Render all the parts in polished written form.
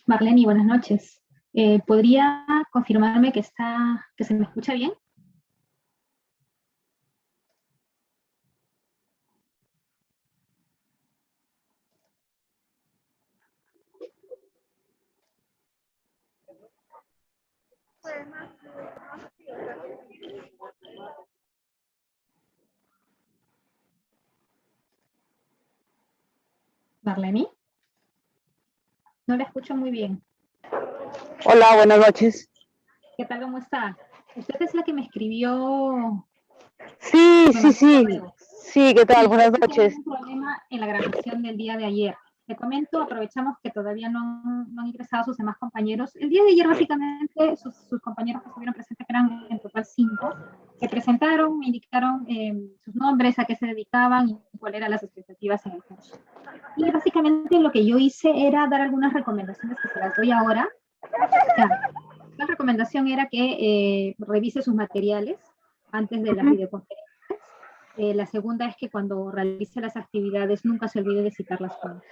Marlene, buenas noches. ¿Podría confirmarme que se me escucha bien? Marlene, no la escucho muy bien. Hola, buenas noches. ¿Qué tal? ¿Cómo está? Usted es la que me escribió, Sí, me sí, mandó un sí. correo. Sí, ¿qué tal? Sí, Buenas parece que hay noches. un problema en la grabación del día de ayer. Le comento, aprovechamos que todavía no han ingresado sus demás compañeros. El día de ayer, básicamente, sus compañeros que estuvieron presentes, que eran en total 5, se presentaron, me indicaron sus nombres, a qué se dedicaban y cuáles eran las expectativas en el curso. Y básicamente lo que yo hice era dar algunas recomendaciones que se las doy ahora. O sea, la recomendación era que revise sus materiales antes de las Ujú. videoconferencias. La segunda es que cuando realice las actividades nunca se olvide de citar las fuentes.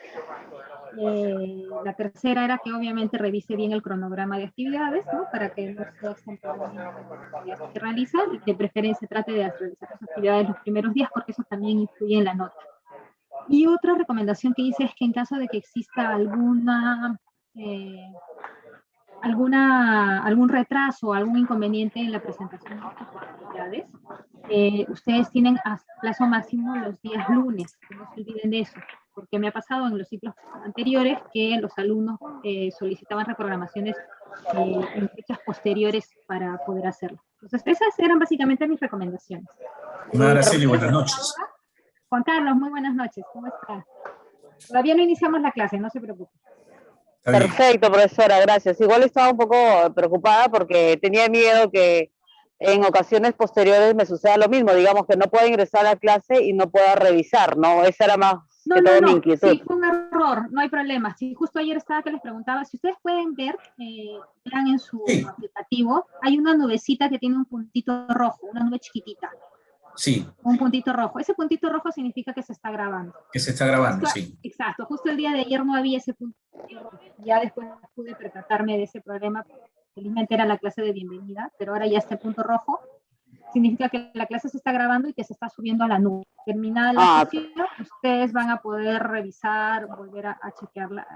La tercera era que obviamente revise bien el cronograma de actividades, ¿no? Para que no sea extemporáneo en las actividades que realiza y de preferencia trate de realizar las actividades los primeros días porque eso también influye en la nota. Y otra recomendación que hice es que en caso de que exista eh, algún retraso, algún inconveniente en la presentación de sus actividades, ustedes tienen a plazo máximo los días lunes, que no se olviden de eso, porque me ha pasado en los ciclos anteriores que los alumnos solicitaban reprogramaciones en fechas posteriores para poder hacerlo. Entonces, esas eran básicamente mis recomendaciones. Araceli, Proceda buenas por noches. ahora. Juan Carlos, muy buenas noches, ¿cómo está? Todavía no iniciamos la clase, no se preocupe. Está bien. Perfecto, profesora, gracias. Igual estaba un poco preocupada porque tenía miedo que en ocasiones posteriores me suceda lo mismo, digamos que no pueda ingresar a clase y no pueda revisar, ¿no? Esa era más No, que no, todo mi no, inquietud. sí, fue un error, no hay problema. Sí, justo ayer estaba que les preguntaba, si ustedes pueden ver, vean en su Sí, aplicativo, hay una nubecita que tiene un puntito rojo, una nube chiquitita, sí, un puntito rojo. Ese puntito rojo significa que se está grabando. que se está grabando, Justo, sí. exacto, justo el día de ayer no había ese puntito rojo. Ya después pude percatarme de ese problema. Felizmente era la clase de bienvenida, pero ahora ya está el punto rojo. Significa que la clase se está grabando y que se está subiendo a la nube. Terminada la Ah, sesión, ustedes van a poder revisar, volver a chequear la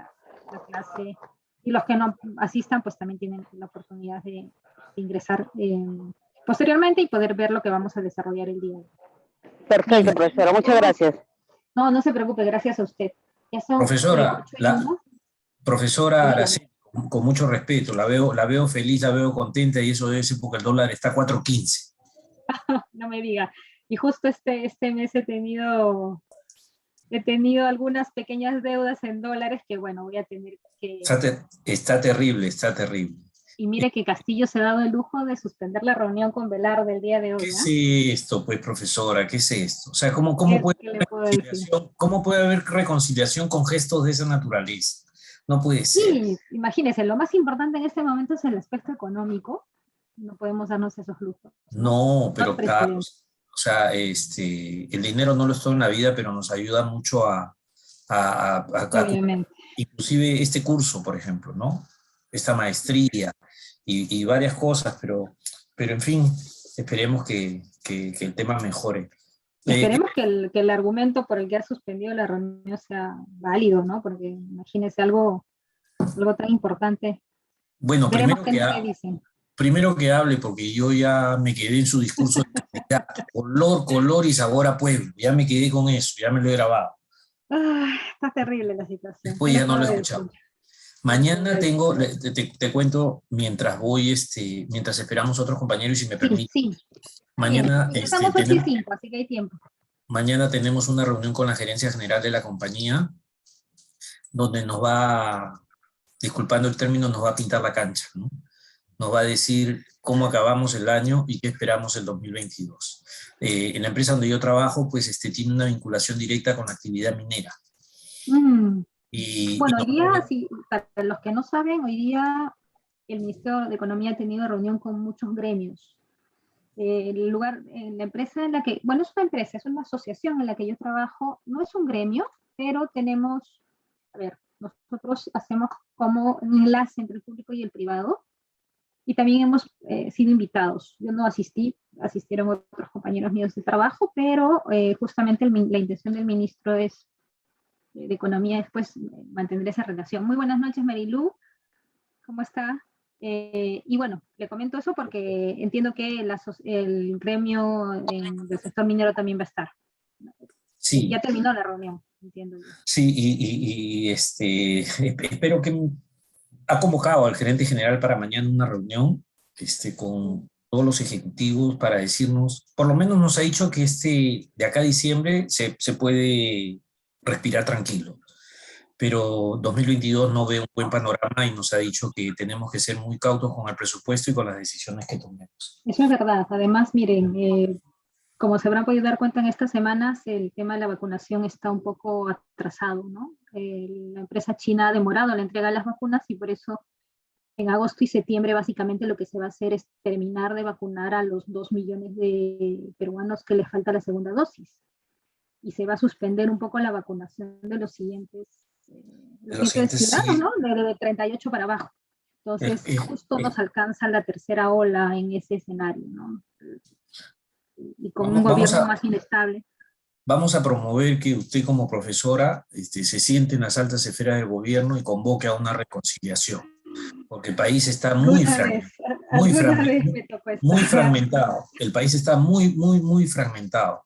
clase. Y los que no asistan, pues también tienen la oportunidad de ingresar posteriormente y poder ver lo que vamos a desarrollar el día. perfecto, Bien, profesora, muchas gracias. no, no se preocupe, gracias a usted. Ya son Profesora, 8:01. profesora Dígame. Araceli, con mucho respeto, la veo feliz, la veo contenta y eso debe ser porque el dólar está a 4.15. No me diga. Y justo este mes he tenido algunas pequeñas deudas en dólares que, bueno, voy a tener que... Está terrible, está terrible. Y mire que Castillo se ha dado el lujo de suspender la reunión con Velarde del día de ¿Qué hoy, es ¿ah? esto, pues, profesora? ¿Qué es esto? O sea, ¿cómo puede ¿Qué le haber puedo decir? cómo puede haber reconciliación con gestos de esa naturaleza? No puede ser. Sí, imagínese, lo más importante en este momento es el aspecto económico. No podemos darnos esos lujos, ¿no? No, No hay pero claro, precedente, o sea, el dinero no lo es todo en la vida, pero nos ayuda mucho a obviamente. inclusive este curso, por ejemplo, ¿no? Esta maestría y varias cosas, pero en fin, esperemos que el tema mejore. Eh, Esperemos que el argumento por el que ha suspendido la reunión sea válido, ¿no? Porque imagínese algo tan importante. bueno, Veremos qué nos le dicen. primero que hable, porque yo ya me quedé en su discurso de candidato. Color y sabor a pueblo. Ya me quedé con eso, ya me lo he grabado. Ay, está terrible la situación. ¿Qué Después le ya no puedo lo he decir? escuchado. Mañana tengo, te cuento mientras voy, mientras esperamos a otros compañeros y si me Sí, permite. sí, está bien. Mañana, Estamos 8:05, así que hay tiempo. mañana tenemos una reunión con la gerencia general de la compañía, donde nos va, disculpando el término, nos va a pintar la cancha, ¿no? Nos va a decir cómo acabamos el año y qué esperamos el 2022. En la empresa donde yo trabajo, pues tiene una vinculación directa con la actividad minera. Mm. Y Bueno, hoy día, sí, para los que no saben, hoy día el Ministerio de Economía ha tenido reunión con muchos gremios. El lugar, en la empresa en la que, bueno, es una empresa, es una asociación en la que yo trabajo, no es un gremio, pero tenemos, a ver, Nosotros hacemos como un enlace entre el público y el privado, y también hemos sido invitados. Yo no asistieron otros compañeros míos de trabajo, pero justamente la intención del ministro de Economía es pues, mantener esa relación. Muy buenas noches, Marilu, ¿cómo está? Y bueno, le comento eso porque entiendo que el gremio del sector minero también va a estar. Sí, Ya terminó la reunión, entiendo yo. sí, espero que ha convocado al gerente general para mañana una reunión con todos los ejecutivos para decirnos, por lo menos nos ha dicho que de acá a diciembre se puede respirar tranquilo, pero 2022 no ve un buen panorama y nos ha dicho que tenemos que ser muy cautos con el presupuesto y con las decisiones que tomemos. Eso es verdad. Además, miren, como se habrán podido dar cuenta en estas semanas, el tema de la vacunación está un poco atrasado, ¿no? La empresa china ha demorado la entrega de las vacunas y por eso en agosto y septiembre básicamente lo que se va a hacer es terminar de vacunar a los 2 millones de peruanos que les falta la segunda dosis. Y se va a suspender un poco la vacunación de los siguientes ciudadanos, ¿no? De 38 para abajo. Entonces, justo nos alcanza la tercera ola en ese escenario, ¿no? Y con un gobierno más inestable. Vamos a promover que usted como profesora se siente en las altas esferas del gobierno y convoque a una reconciliación, porque el país está muy fragmentado. El país está muy fragmentado.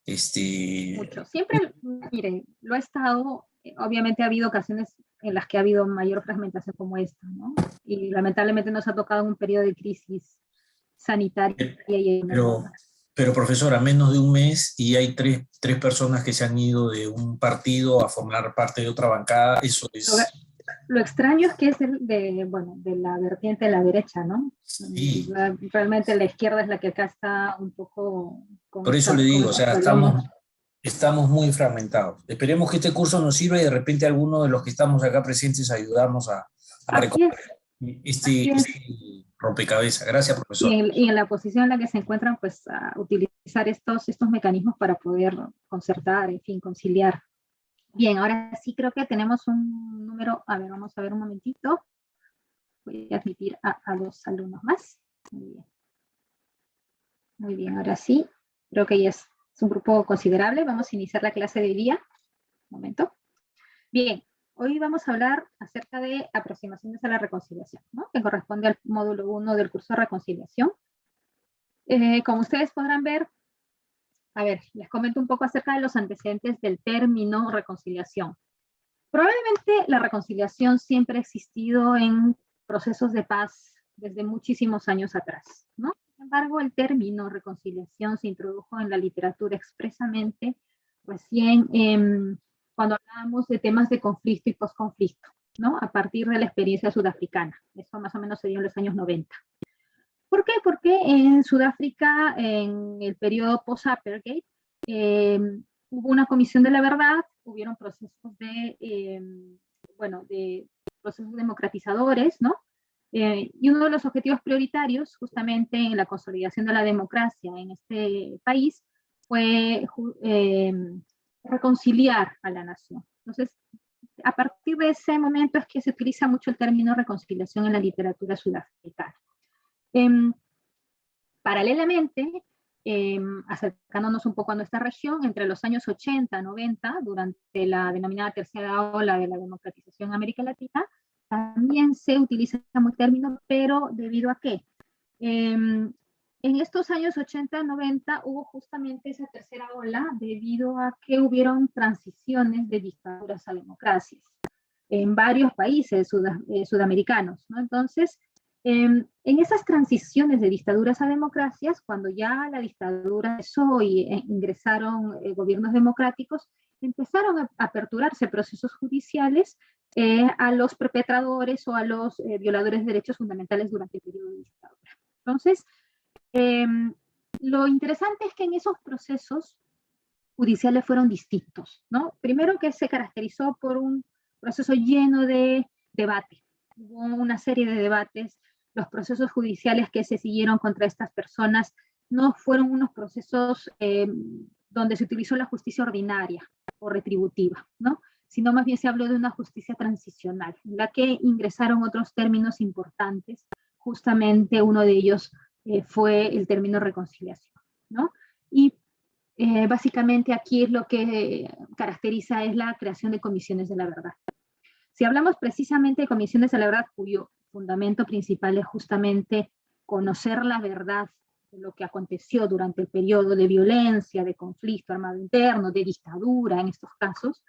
Mucho. Siempre, miren, lo ha estado, obviamente ha habido ocasiones en las que ha habido mayor fragmentación como esta, ¿no? Y lamentablemente nos ha tocado un periodo de crisis sanitaria. Pero profesora, menos de un mes y hay tres personas que se han ido de un partido a formar parte de otra bancada, eso es... Lo extraño es que es de la vertiente de la derecha, ¿no? Sí. Realmente la izquierda es la que acá está un poco... Por eso le digo, o sea, estamos muy fragmentados. Esperemos que este curso nos sirva y de repente alguno de los que estamos acá presentes ayudamos a recorrer este rompecabezas. Gracias, profesor. Y en la posición en la que se encuentran, pues a utilizar estos mecanismos para poder concertar, en fin, conciliar. Bien, ahora sí creo que tenemos un número, a ver, vamos a ver un momentito. Voy a admitir a 2 alumnos más. Muy bien. Muy bien, ahora sí, creo que ya es un grupo considerable. Vamos a iniciar la clase de hoy día. Un momento. Bien, hoy vamos a hablar acerca de aproximaciones a la reconciliación, ¿no? Que corresponde al módulo 1 del curso de reconciliación. Como ustedes podrán ver, a ver, les comento un poco acerca de los antecedentes del término reconciliación. Probablemente la reconciliación siempre ha existido en procesos de paz desde muchísimos años atrás, ¿no? Sin embargo, el término reconciliación se introdujo en la literatura expresamente recién cuando hablábamos de temas de conflicto y posconflicto, ¿no? A partir de la experiencia sudafricana. Eso más o menos se dio en los años 90. ¿Por qué? Porque en Sudáfrica, en el periodo post-apartheid, hubo una comisión de la verdad, hubieron procesos de procesos democratizadores, ¿no? Y uno de los objetivos prioritarios, justamente en la consolidación de la democracia en este país, fue reconciliar a la nación. Entonces, a partir de ese momento es que se utiliza mucho el término reconciliación en la literatura sudafricana. Paralelamente, acercándonos un poco a nuestra región, entre los años 80, 90, durante la denominada tercera ola de la democratización en América Latina, también se utiliza el término, pero ¿debido a qué? En estos años 80, 90 hubo justamente esa tercera ola debido a que hubieron transiciones de dictaduras a democracias en varios países sudamericanos, ¿no? Entonces, en esas transiciones de dictaduras a democracias, cuando ya la dictadura cesó y ingresaron gobiernos democráticos, empezaron a aperturarse procesos judiciales a los perpetradores o a los violadores de derechos fundamentales durante el periodo de dictadura. Entonces, lo interesante es que en esos procesos judiciales fueron distintos, ¿no? Primero que se caracterizó por un proceso lleno de debate. Hubo una serie de debates. Los procesos judiciales que se siguieron contra estas personas no fueron unos procesos donde se utilizó la justicia ordinaria o retributiva, ¿no? sino más bien se habló de una justicia transicional, en la que ingresaron otros términos importantes. Justamente uno de ellos fue el término reconciliación, ¿no? Y básicamente aquí es lo que caracteriza es la creación de comisiones de la verdad. Si hablamos precisamente de comisiones de la verdad, cuyo fundamento principal es justamente conocer la verdad de lo que aconteció durante el periodo de violencia, de conflicto armado interno, de dictadura en estos casos,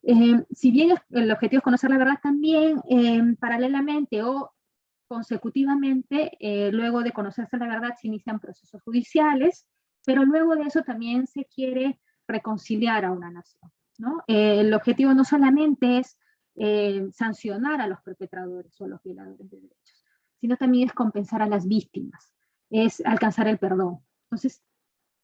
si bien el objetivo es conocer la verdad, también paralelamente o consecutivamente, luego de conocerse la verdad, se inician procesos judiciales, pero luego de eso también se quiere reconciliar a una nación, ¿no? El objetivo no solamente es sancionar a los perpetradores o a los violadores de derechos, sino también es compensar a las víctimas, es alcanzar el perdón. Entonces,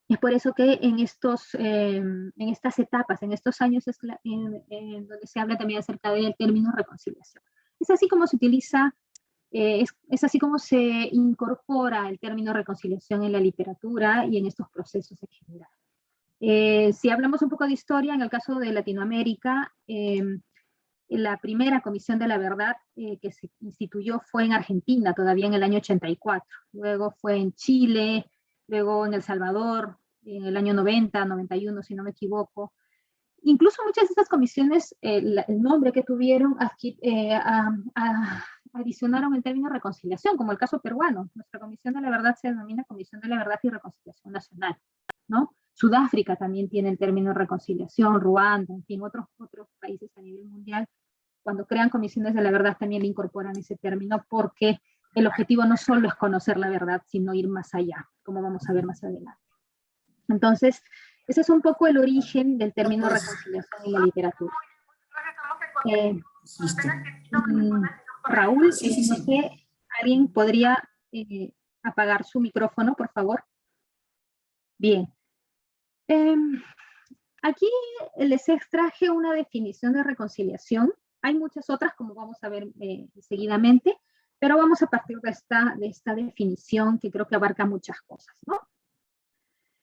es por eso que en estas etapas, en estos años, en donde se habla también acerca del término reconciliación. Es así como se utiliza, es así como se incorpora el término reconciliación en la literatura y en estos procesos en general. Si hablamos un poco de historia, en el caso de Latinoamérica, la primera Comisión de la Verdad que se instituyó fue en Argentina, todavía en el año 84. Luego fue en Chile, luego en El Salvador, en el año 90, 91, si no me equivoco. Incluso muchas de estas comisiones, el nombre que tuvieron, adicionaron el término reconciliación, como el caso peruano. Nuestra Comisión de la Verdad se denomina Comisión de la Verdad y Reconciliación Nacional, ¿no? Sudáfrica también tiene el término reconciliación, Ruanda, en fin, otros países a nivel mundial, cuando crean comisiones de la verdad también le incorporan ese término, porque el objetivo no solo es conocer la verdad, sino ir más allá, como vamos a ver más adelante. Entonces, ese es un poco el origen del término reconciliación en la literatura. Raúl, no sé, ¿alguien podría apagar su micrófono, por favor? Bien. Aquí les extraje una definición de reconciliación. Hay muchas otras, como vamos a ver seguidamente, pero vamos a partir de esta definición que creo que abarca muchas cosas, ¿no?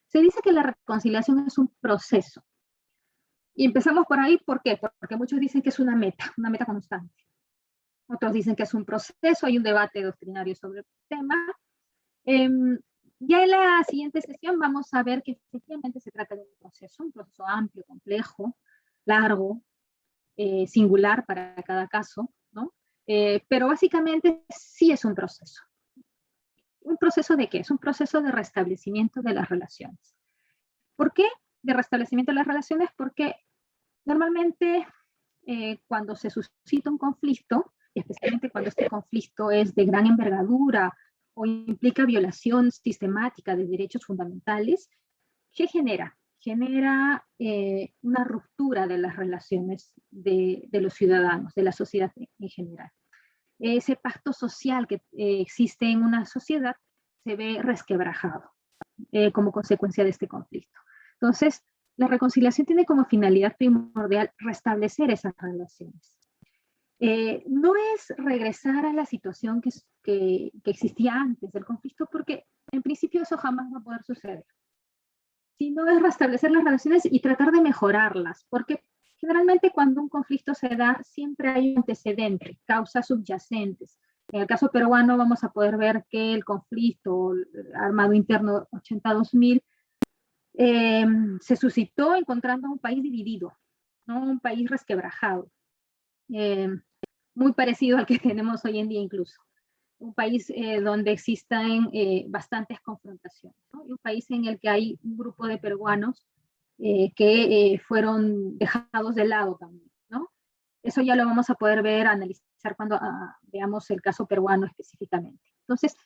Se dice que la reconciliación es un proceso. Y empezamos por ahí, ¿por qué? Porque muchos dicen que es una meta constante. Otros dicen que es un proceso, hay un debate doctrinario sobre el tema. Ya en la siguiente sesión vamos a ver que efectivamente se trata de un proceso amplio, complejo, largo, singular para cada caso, ¿no? Pero básicamente sí es un proceso. ¿Un proceso de qué? Es un proceso de restablecimiento de las relaciones. ¿Por qué de restablecimiento de las relaciones? Porque normalmente cuando se suscita un conflicto, especialmente cuando este conflicto es de gran envergadura o implica violación sistemática de derechos fundamentales, ¿qué genera? Genera una ruptura de las relaciones de los ciudadanos, de la sociedad en general. Ese pacto social que existe en una sociedad se ve resquebrajado como consecuencia de este conflicto. Entonces, la reconciliación tiene como finalidad primordial restablecer esas relaciones. No es regresar a la situación que existía antes del conflicto, porque en principio eso jamás va a poder suceder, sino es restablecer las relaciones y tratar de mejorarlas, porque generalmente cuando un conflicto se da, siempre hay un antecedente, causas subyacentes. En el caso peruano vamos a poder ver que el conflicto armado interno 80-2000 se suscitó encontrando un país dividido, ¿no? Un país resquebrajado, muy parecido al que tenemos hoy en día incluso. Un país donde existen bastantes confrontaciones, ¿no? Y un país en el que hay un grupo de peruanos que fueron dejados de lado también, ¿no? Eso ya lo vamos a poder ver, analizar cuando veamos el caso peruano específicamente. Entonces,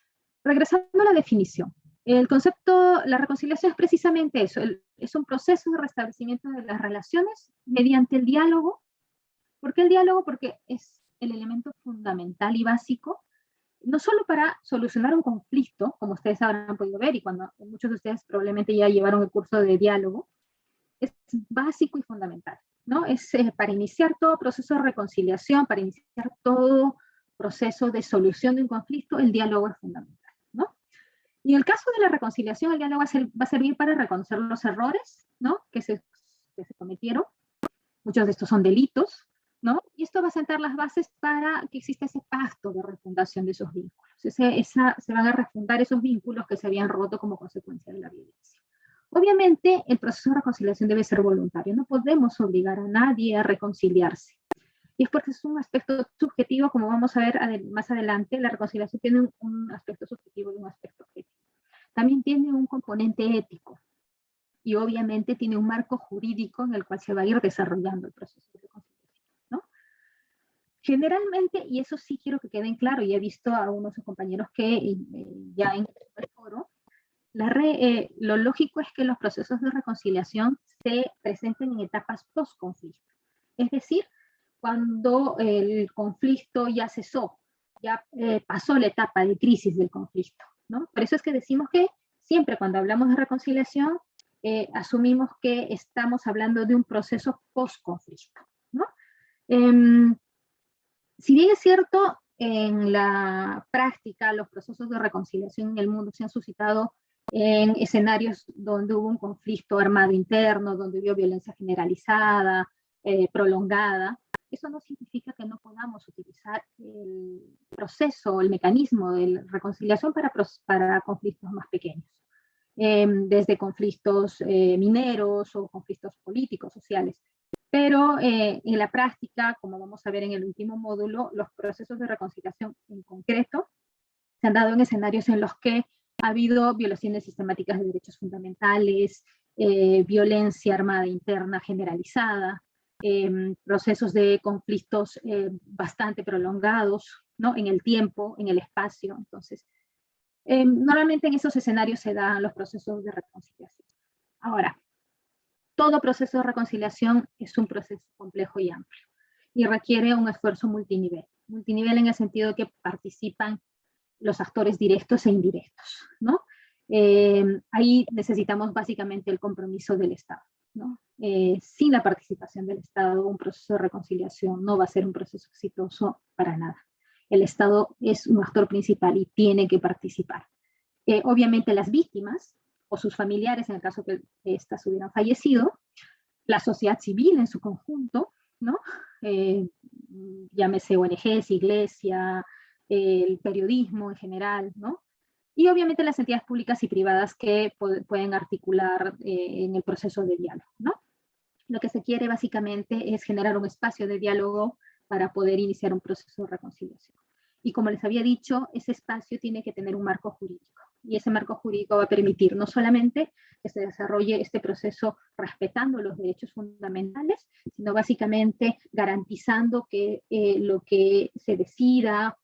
regresando a la definición, el concepto, la reconciliación es precisamente eso, es un proceso de restablecimiento de las relaciones mediante el diálogo. ¿Por qué el diálogo? Porque es el elemento fundamental y básico, no solo para solucionar un conflicto, como ustedes habrán podido ver, y cuando muchos de ustedes probablemente ya llevaron el curso de diálogo, es básico y fundamental, ¿no? Es para iniciar todo proceso de reconciliación, para iniciar todo proceso de solución de un conflicto, el diálogo es fundamental, ¿no? Y en el caso de la reconciliación, el diálogo va a servir para reconocer los errores, ¿no? que se cometieron, muchos de estos son delitos, ¿no? Y esto va a sentar las bases para que exista ese pacto de refundación de esos vínculos. Se van a refundar esos vínculos que se habían roto como consecuencia de la violencia. Obviamente, el proceso de reconciliación debe ser voluntario. No podemos obligar a nadie a reconciliarse. Y es porque es un aspecto subjetivo, como vamos a ver más adelante, la reconciliación tiene un aspecto subjetivo y un aspecto objetivo. También tiene un componente ético y obviamente tiene un marco jurídico en el cual se va a ir desarrollando el proceso de reconciliación, ¿no? Generalmente, y eso sí quiero que queden claro, y he visto a unos compañeros que ya en el foro, lo lógico es que los procesos de reconciliación se presenten en etapas post-conflicto. Es decir, cuando el conflicto ya cesó, ya pasó la etapa de crisis del conflicto, ¿no? Por eso es que decimos que siempre cuando hablamos de reconciliación, asumimos que estamos hablando de un proceso post-conflicto, ¿no? Si bien es cierto, en la práctica los procesos de reconciliación en el mundo se han suscitado en escenarios donde hubo un conflicto armado interno, donde hubo violencia generalizada, prolongada, eso no significa que no podamos utilizar el proceso, el mecanismo de reconciliación para conflictos más pequeños. Desde conflictos mineros o conflictos políticos, sociales. Pero en la práctica, como vamos a ver en el último módulo, los procesos de reconciliación en concreto se han dado en escenarios en los que ha habido violaciones sistemáticas de derechos fundamentales, violencia armada interna generalizada, procesos de conflictos bastante prolongados, ¿no? En el tiempo, en el espacio. Entonces, normalmente en esos escenarios se dan los procesos de reconciliación. Ahora, todo proceso de reconciliación es un proceso complejo y amplio y requiere un esfuerzo multinivel. Multinivel en el sentido de que participan los actores directos e indirectos, ¿no? Ahí necesitamos básicamente el compromiso del Estado, ¿no? Sin la participación del Estado, un proceso de reconciliación no va a ser un proceso exitoso para nada. El Estado es un actor principal y tiene que participar. Obviamente las víctimas o sus familiares, en el caso que éstas hubieran fallecido, la sociedad civil en su conjunto, ¿no? Llámese ONGs, iglesia, el periodismo en general, ¿no? Y obviamente las entidades públicas y privadas que pueden articular en el proceso de diálogo, ¿no? Lo que se quiere básicamente es generar un espacio de diálogo para poder iniciar un proceso de reconciliación. Y como les había dicho, ese espacio tiene que tener un marco jurídico. Y ese marco jurídico va a permitir no solamente que se desarrolle este proceso respetando los derechos fundamentales, sino básicamente garantizando que lo que se decida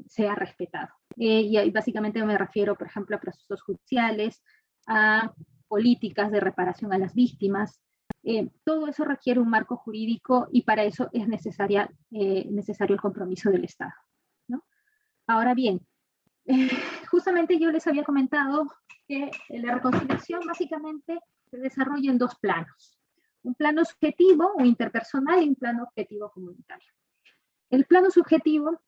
sea respetado. Y básicamente me refiero, por ejemplo, a procesos judiciales, a políticas de reparación a las víctimas. Todo eso requiere un marco jurídico y para eso es necesario el compromiso del Estado, ¿no? Ahora bien, justamente yo les había comentado que la reconciliación básicamente se desarrolla en dos planos. Un plano subjetivo o interpersonal y un plano objetivo comunitario. El plano subjetivo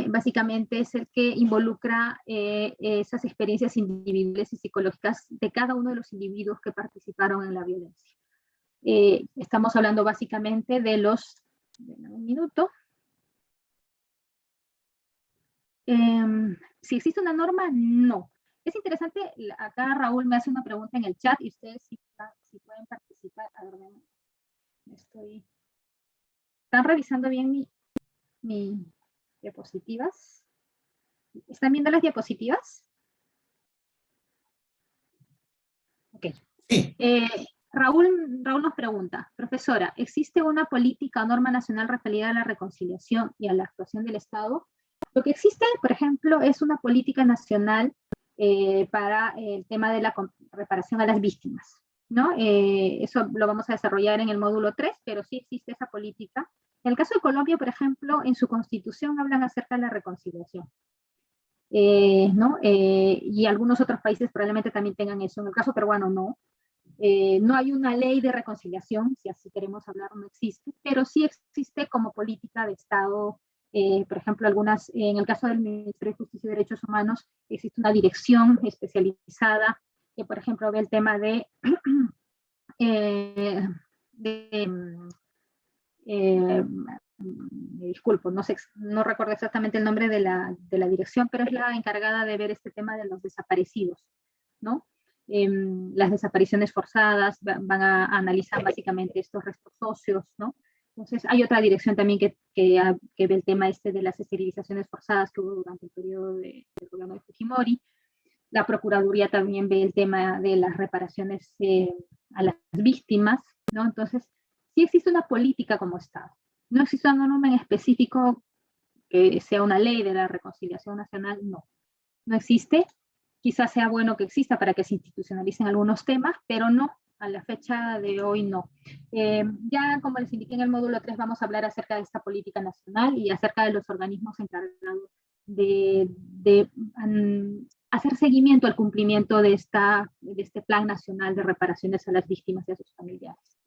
básicamente es el que involucra esas experiencias individuales y psicológicas de cada uno de los individuos que participaron en la violencia. Estamos hablando básicamente de los... Un minuto. Si existe una norma, no. Es interesante, acá Raúl me hace una pregunta en el chat y ustedes si pueden participar. A ver, ¿están revisando bien mi diapositivas? ¿Están viendo las diapositivas? Ok. Sí. Raúl nos pregunta, profesora, ¿existe una política o norma nacional referida a la reconciliación y a la actuación del Estado? Lo que existe, por ejemplo, es una política nacional para el tema de la reparación a las víctimas, ¿no? Eso lo vamos a desarrollar en el módulo 3, pero sí existe esa política. En el caso de Colombia, por ejemplo, en su constitución hablan acerca de la reconciliación. ¿No? Y algunos otros países probablemente también tengan eso. En el caso peruano no. No hay una ley de reconciliación, si así queremos hablar, no existe, pero sí existe como política de Estado. Por ejemplo, en el caso del Ministerio de Justicia y Derechos Humanos, existe una dirección especializada que, por ejemplo, ve el tema de me disculpo, no recuerdo exactamente el nombre de la dirección, pero es la encargada de ver este tema de los desaparecidos, ¿no? Las desapariciones forzadas, van a analizar básicamente estos restos óseos, ¿no? Entonces, hay otra dirección también que ve el tema este de las esterilizaciones forzadas que hubo durante el periodo del gobierno de Fujimori. La Procuraduría también ve el tema de las reparaciones a las víctimas, ¿no? Entonces, sí existe una política como Estado. No existe una norma en específico que sea una ley de la reconciliación nacional, no existe. Quizás sea bueno que exista para que se institucionalicen algunos temas, pero no, a la fecha de hoy no. Ya como les indiqué en el módulo 3 vamos a hablar acerca de esta política nacional y acerca de los organismos encargados de hacer seguimiento al cumplimiento de este Plan Nacional de Reparaciones a las Víctimas y a sus familiares.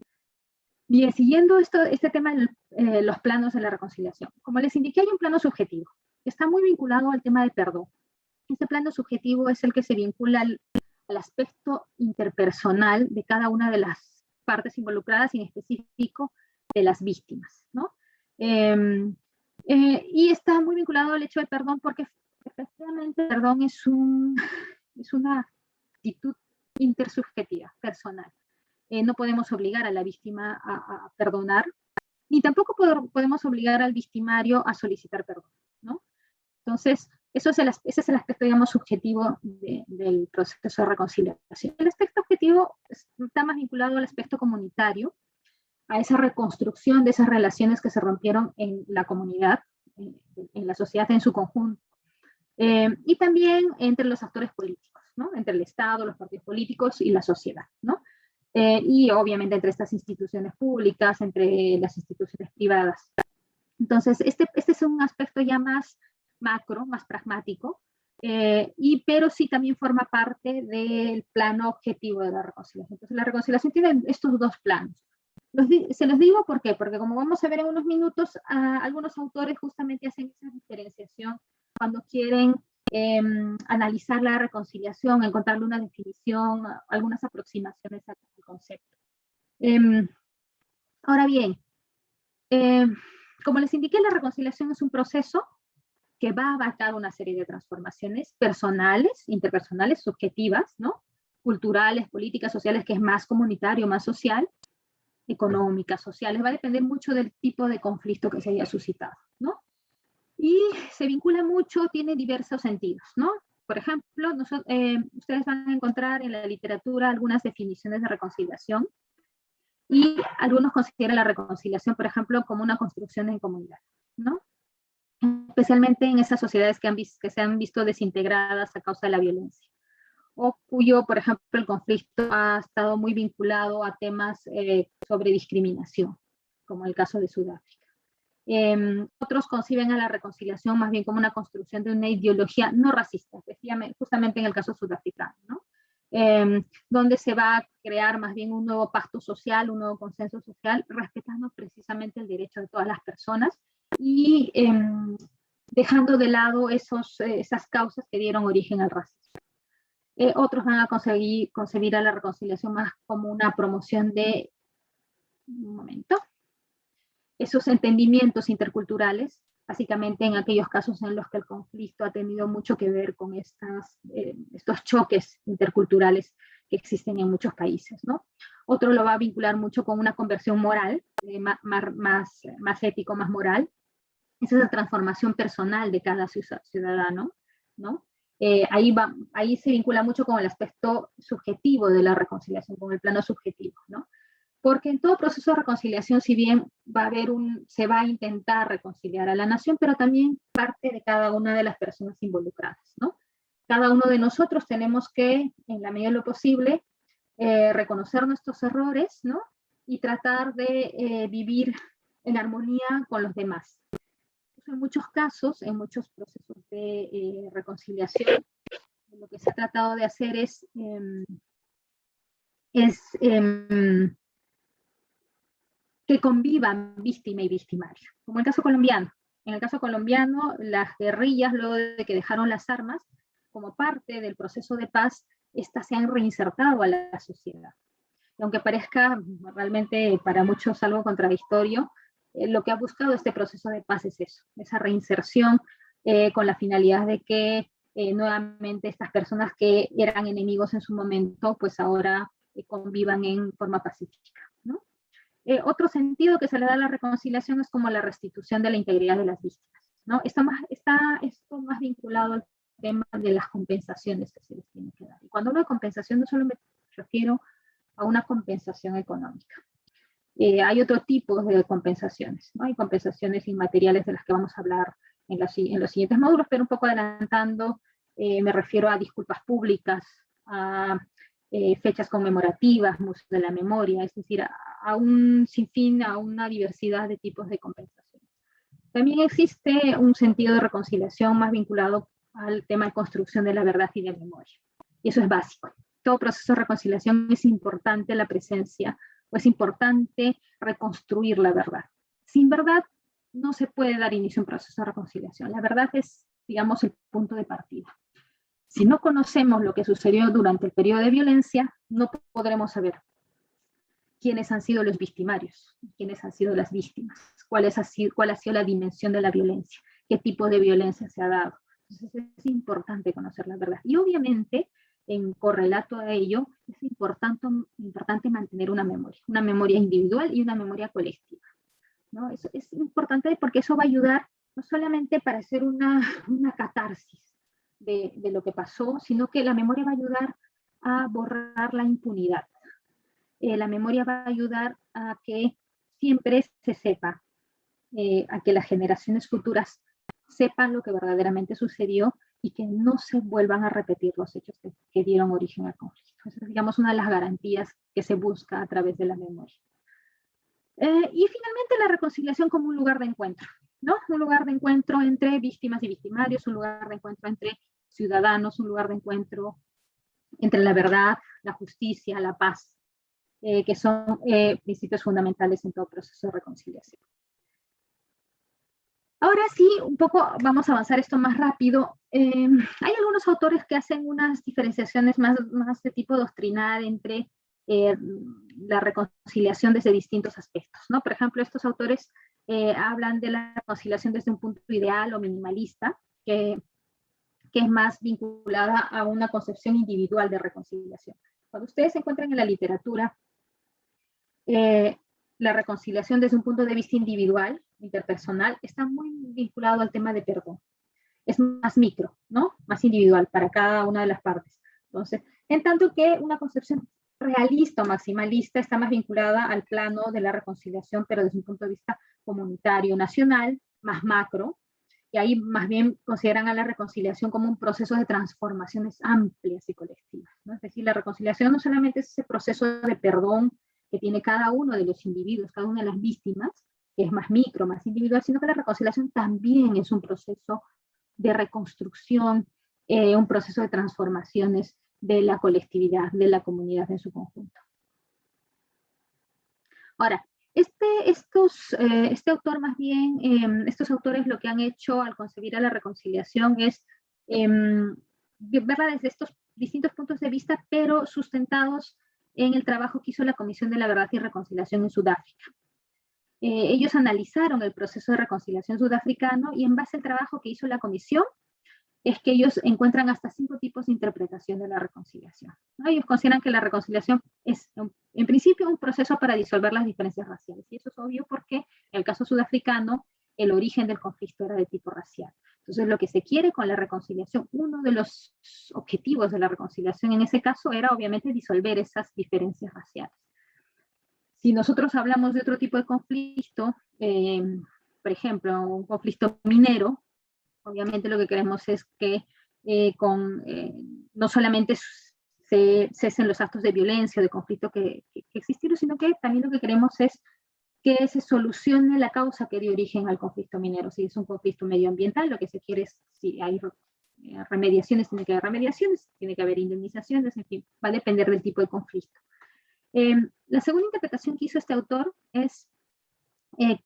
Bien, siguiendo este tema de los planos de la reconciliación. Como les indiqué, hay un plano subjetivo. Está muy vinculado al tema del perdón. Este plano subjetivo es el que se vincula al aspecto interpersonal de cada una de las partes involucradas, y en específico de las víctimas, ¿no? Y está muy vinculado al hecho del perdón porque efectivamente el perdón es una actitud intersubjetiva, personal. No podemos obligar a la víctima a perdonar, ni tampoco podemos obligar al victimario a solicitar perdón, ¿no? Entonces, ese es el aspecto, digamos, subjetivo del proceso de reconciliación. El aspecto objetivo está más vinculado al aspecto comunitario, a esa reconstrucción de esas relaciones que se rompieron en la comunidad, en la sociedad en su conjunto, y también entre los actores políticos, ¿no? Entre el Estado, los partidos políticos y la sociedad, ¿no? Y obviamente entre estas instituciones públicas, entre las instituciones privadas. Entonces, este es un aspecto ya más macro, más pragmático, pero sí también forma parte del plano objetivo de la reconciliación. Entonces, la reconciliación tiene estos dos planos. Se los digo ¿por qué? Porque como vamos a ver en unos minutos, algunos autores justamente hacen esa diferenciación cuando quieren analizar la reconciliación, encontrarle una definición, algunas aproximaciones al concepto. Ahora bien, como les indiqué, la reconciliación es un proceso que va a abarcar una serie de transformaciones personales, interpersonales, subjetivas, ¿no? Culturales, políticas, sociales, que es más comunitario, más social, económicas, sociales, va a depender mucho del tipo de conflicto que se haya suscitado, ¿no? Y se vincula mucho, tiene diversos sentidos, ¿no? Por ejemplo, ustedes van a encontrar en la literatura algunas definiciones de reconciliación, y algunos consideran la reconciliación, por ejemplo, como una construcción en comunidad, ¿no? Especialmente en esas sociedades que se han visto desintegradas a causa de la violencia, o cuyo, por ejemplo, el conflicto ha estado muy vinculado a temas sobre discriminación, como el caso de Sudáfrica. Otros conciben a la reconciliación más bien como una construcción de una ideología no racista, justamente en el caso sudafricano, ¿no? Donde se va a crear más bien un nuevo pacto social, un nuevo consenso social, respetando precisamente el derecho de todas las personas y dejando de lado esas causas que dieron origen al racismo. Otros van a concebir a la reconciliación más como una promoción de, un momento, esos entendimientos interculturales, básicamente en aquellos casos en los que el conflicto ha tenido mucho que ver con estos choques interculturales que existen en muchos países, ¿no? Otro lo va a vincular mucho con una conversión moral, más ético, más moral. Esa es la transformación personal de cada ciudadano, ¿no? Ahí se vincula mucho con el aspecto subjetivo de la reconciliación, con el plano subjetivo, ¿no? Porque en todo proceso de reconciliación, si bien se va a intentar reconciliar a la nación, pero también parte de cada una de las personas involucradas, ¿no? Cada uno de nosotros tenemos que, en la medida de lo posible, reconocer nuestros errores, ¿no? Y tratar de vivir en armonía con los demás. En muchos casos, en muchos procesos de reconciliación, lo que se ha tratado de hacer es que convivan víctima y victimario, como el caso colombiano. En el caso colombiano, las guerrillas, luego de que dejaron las armas, como parte del proceso de paz, estas se han reinsertado a la sociedad. Y aunque parezca realmente para muchos algo contradictorio, lo que ha buscado este proceso de paz es eso, esa reinserción con la finalidad de que nuevamente estas personas que eran enemigos en su momento, pues ahora convivan en forma pacífica, ¿no? Otro sentido que se le da a la reconciliación es como la restitución de la integridad de las víctimas, ¿no? Está esto más vinculado al tema de las compensaciones que se les tiene que dar. Y cuando hablo de compensación no solo me refiero a una compensación económica. Hay otro tipo de compensaciones, ¿no? Hay compensaciones inmateriales de las que vamos a hablar en los siguientes módulos, pero un poco adelantando, me refiero a disculpas públicas, a fechas conmemorativas, museo de la memoria, es decir, a un sinfín, a una diversidad de tipos de compensación. También existe un sentido de reconciliación más vinculado al tema de construcción de la verdad y de memoria. Y eso es básico. Todo proceso de reconciliación es importante la presencia, o es importante reconstruir la verdad. Sin verdad no se puede dar inicio a un proceso de reconciliación. La verdad es, digamos, el punto de partida. Si no conocemos lo que sucedió durante el periodo de violencia, no podremos saber quiénes han sido los victimarios, quiénes han sido las víctimas, cuál ha sido la dimensión de la violencia, qué tipo de violencia se ha dado. Entonces es importante conocer la verdad. Y obviamente, en correlato a ello, es importante mantener una memoria individual y una memoria colectiva, ¿no? Eso es importante porque eso va a ayudar no solamente para hacer una catarsis de lo que pasó, sino que la memoria va a ayudar a borrar la impunidad. La memoria va a ayudar a que siempre se sepa, a que las generaciones futuras sepan lo que verdaderamente sucedió y que no se vuelvan a repetir los hechos que dieron origen al conflicto. Esa es, digamos, una de las garantías que se busca a través de la memoria. Y finalmente la reconciliación como un lugar de encuentro, ¿no? Un lugar de encuentro entre víctimas y victimarios, un lugar de encuentro entre ciudadanos, un lugar de encuentro entre la verdad, la justicia, la paz, que son principios fundamentales en todo proceso de reconciliación. Ahora sí, un poco vamos a avanzar esto más rápido. Hay algunos autores que hacen unas diferenciaciones más de tipo doctrinal entre la reconciliación desde distintos aspectos, ¿no? Por ejemplo, estos autores hablan de la reconciliación desde un punto ideal o minimalista, que es más vinculada a una concepción individual de reconciliación. Cuando ustedes se encuentran en la literatura, la reconciliación desde un punto de vista individual, interpersonal, está muy vinculado al tema de perdón. Es más micro, ¿no? Más individual para cada una de las partes. Entonces, en tanto que una concepción realista o maximalista está más vinculada al plano de la reconciliación, pero desde un punto de vista comunitario, nacional, más macro, y ahí más bien consideran a la reconciliación como un proceso de transformaciones amplias y colectivas, ¿no? Es decir, la reconciliación no solamente es ese proceso de perdón que tiene cada uno de los individuos, cada una de las víctimas, que es más micro, más individual, sino que la reconciliación también es un proceso de reconstrucción, un proceso de transformaciones de la colectividad, de la comunidad en su conjunto. Ahora, este autor más bien, estos autores lo que han hecho al concebir a la reconciliación es verla desde estos distintos puntos de vista, pero sustentados en el trabajo que hizo la Comisión de la Verdad y Reconciliación en Sudáfrica. Ellos analizaron el proceso de reconciliación sudafricano y en base al trabajo que hizo la comisión, es que ellos encuentran hasta 5 tipos de interpretación de la reconciliación, ¿no? Ellos consideran que la reconciliación es, en principio, un proceso para disolver las diferencias raciales. Y eso es obvio porque, en el caso sudafricano, el origen del conflicto era de tipo racial. Entonces, lo que se quiere con la reconciliación, uno de los objetivos de la reconciliación en ese caso era, obviamente, disolver esas diferencias raciales. Si nosotros hablamos de otro tipo de conflicto, por ejemplo, un conflicto minero, obviamente lo que queremos es que no solamente se cesen los actos de violencia o de conflicto que existieron, sino que también lo que queremos es que se solucione la causa que dio origen al conflicto minero. Si es un conflicto medioambiental, lo que se quiere es, si hay remediaciones, tiene que haber remediaciones, tiene que haber indemnizaciones, en fin, va a depender del tipo de conflicto. La segunda interpretación que hizo este autor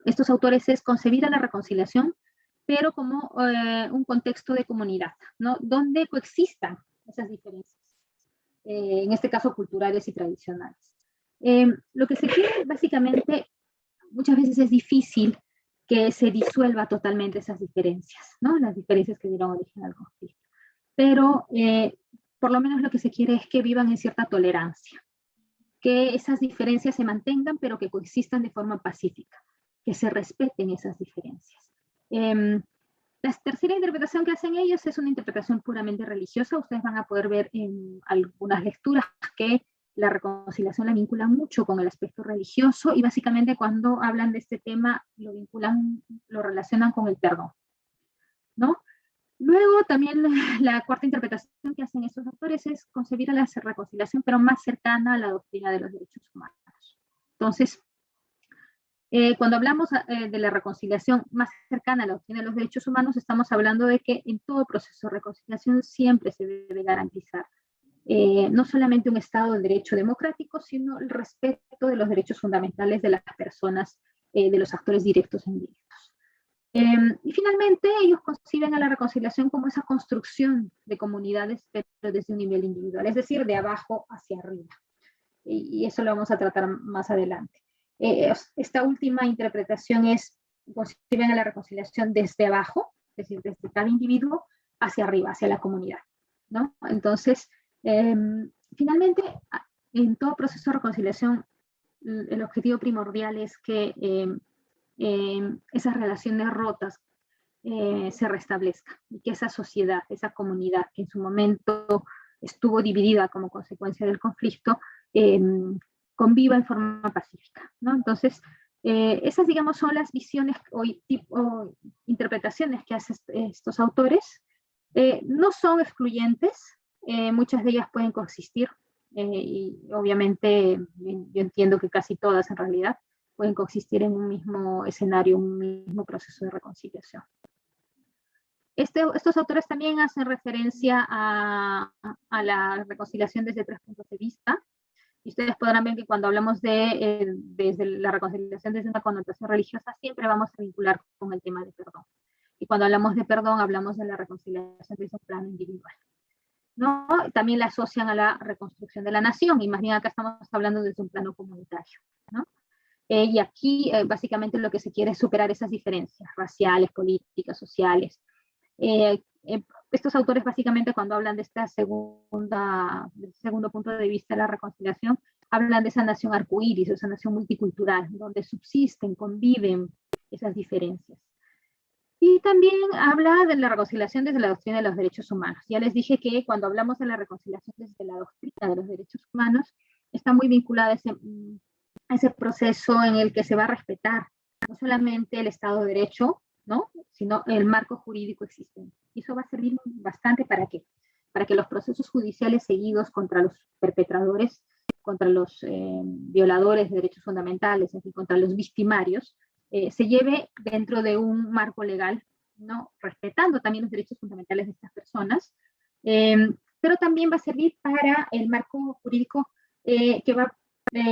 estos autores es concebir a la reconciliación, pero como un contexto de comunidad, ¿no? Donde coexistan esas diferencias, en este caso culturales y tradicionales. Lo que se quiere básicamente, muchas veces es difícil que se disuelva totalmente esas diferencias, ¿no? Las diferencias que dieron origen al conflicto. Pero por lo menos lo que se quiere es que vivan en cierta tolerancia, que esas diferencias se mantengan, pero que coexistan de forma pacífica, que se respeten esas diferencias. La tercera interpretación que hacen ellos es una interpretación puramente religiosa. Ustedes van a poder ver en algunas lecturas que la reconciliación la vinculan mucho con el aspecto religioso, y básicamente cuando hablan de este tema lo vinculan, lo relacionan con el perdón, ¿no? Luego también la cuarta interpretación que hacen estos autores es concebir a la reconciliación, pero más cercana a la doctrina de los derechos humanos. Entonces, cuando hablamos de la reconciliación más cercana a la doctrina de los derechos humanos, estamos hablando de que en todo proceso de reconciliación siempre se debe garantizar no solamente un Estado de Derecho democrático, sino el respeto de los derechos fundamentales de las personas, de los actores directos e indirectos. Y finalmente, ellos conciben a la reconciliación como esa construcción de comunidades, pero desde un nivel individual, es decir, de abajo hacia arriba. Y eso lo vamos a tratar más adelante. Esta última interpretación es, conciben a la reconciliación desde abajo, es decir, desde cada individuo hacia arriba, hacia la comunidad, ¿no? Entonces, finalmente, en todo proceso de reconciliación, el objetivo primordial es que esas relaciones rotas se restablezcan, y que esa sociedad, esa comunidad que en su momento estuvo dividida como consecuencia del conflicto, conviva en forma pacífica, ¿no? Entonces, esas, digamos, son las visiones o interpretaciones que hacen estos autores. No son excluyentes, muchas de ellas pueden coexistir, y obviamente yo entiendo que casi todas en realidad pueden coexistir en un mismo escenario, un mismo proceso de reconciliación. Estos autores también hacen referencia a la reconciliación desde 3 puntos de vista, y ustedes podrán ver que cuando hablamos desde la reconciliación desde una connotación religiosa, siempre vamos a vincular con el tema de perdón. Y cuando hablamos de perdón, hablamos de la reconciliación desde un plano individual, ¿no? También la asocian a la reconstrucción de la nación, y más bien acá estamos hablando desde un plano comunitario, ¿no? Y aquí básicamente lo que se quiere es superar esas diferencias raciales, políticas, sociales. Estos autores básicamente, cuando hablan de esta segundo punto de vista de la reconciliación, hablan de esa nación arcoíris, esa nación multicultural, donde subsisten, conviven esas diferencias. Y también habla de la reconciliación desde la doctrina de los derechos humanos. Ya les dije que cuando hablamos de la reconciliación desde la doctrina de los derechos humanos, está muy vinculada a ese proceso en el que se va a respetar no solamente el Estado de Derecho, ¿no?, sino el marco jurídico existente. Y eso va a servir bastante ¿para qué? Para que los procesos judiciales seguidos contra los perpetradores, contra los violadores de derechos fundamentales, en fin, contra los victimarios, se lleve dentro de un marco legal, ¿no?, respetando también los derechos fundamentales de estas personas, pero también va a servir para el marco jurídico que va a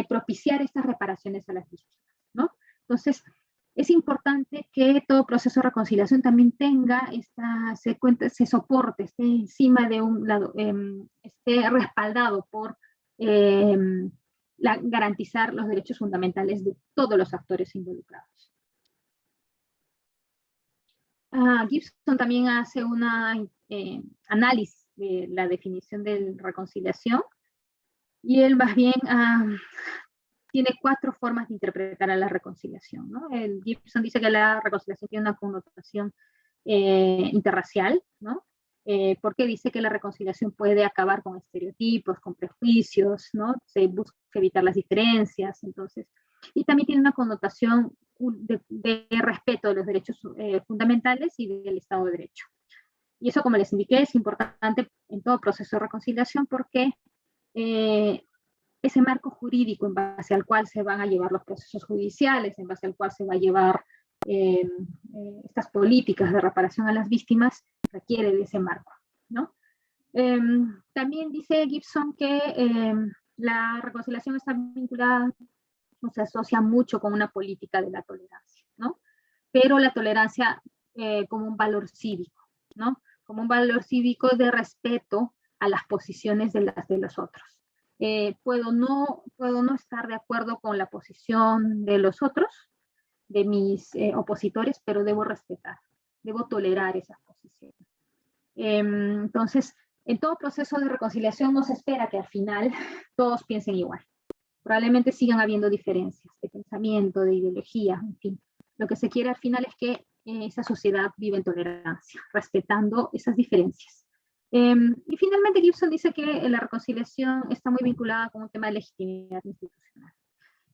propiciar estas reparaciones a las víctimas, ¿no? Entonces, es importante que todo proceso de reconciliación también tenga ese soporte, esté encima de un lado, esté respaldado por garantizar los derechos fundamentales de todos los actores involucrados. Gibson también hace un análisis de la definición de reconciliación, y él más bien tiene 4 formas de interpretar a la reconciliación, ¿no? Gibson dice que la reconciliación tiene una connotación interracial, ¿no? Porque dice que la reconciliación puede acabar con estereotipos, con prejuicios, ¿no? Se busca evitar las diferencias, entonces, y también tiene una connotación de respeto de los derechos fundamentales y del Estado de Derecho. Y eso, como les indiqué, es importante en todo proceso de reconciliación, porque ese marco jurídico en base al cual se van a llevar los procesos judiciales, en base al cual se va a llevar estas políticas de reparación a las víctimas, requiere de ese marco, ¿no? También dice Gibson que la reconciliación está vinculada, o se asocia mucho con una política de la tolerancia, ¿no? Pero la tolerancia como un valor cívico, ¿no? Como un valor cívico de respeto a las posiciones de los otros. puedo no estar de acuerdo con la posición de los otros, de mis opositores, pero debo respetar, debo tolerar esas posiciones. Entonces, en todo proceso de reconciliación no se espera que al final todos piensen igual. Probablemente sigan habiendo diferencias de pensamiento, de ideología, en fin. Lo que se quiere al final es que esa sociedad viva en tolerancia, respetando esas diferencias. Y finalmente Gibson dice que la reconciliación está muy vinculada con un tema de legitimidad institucional.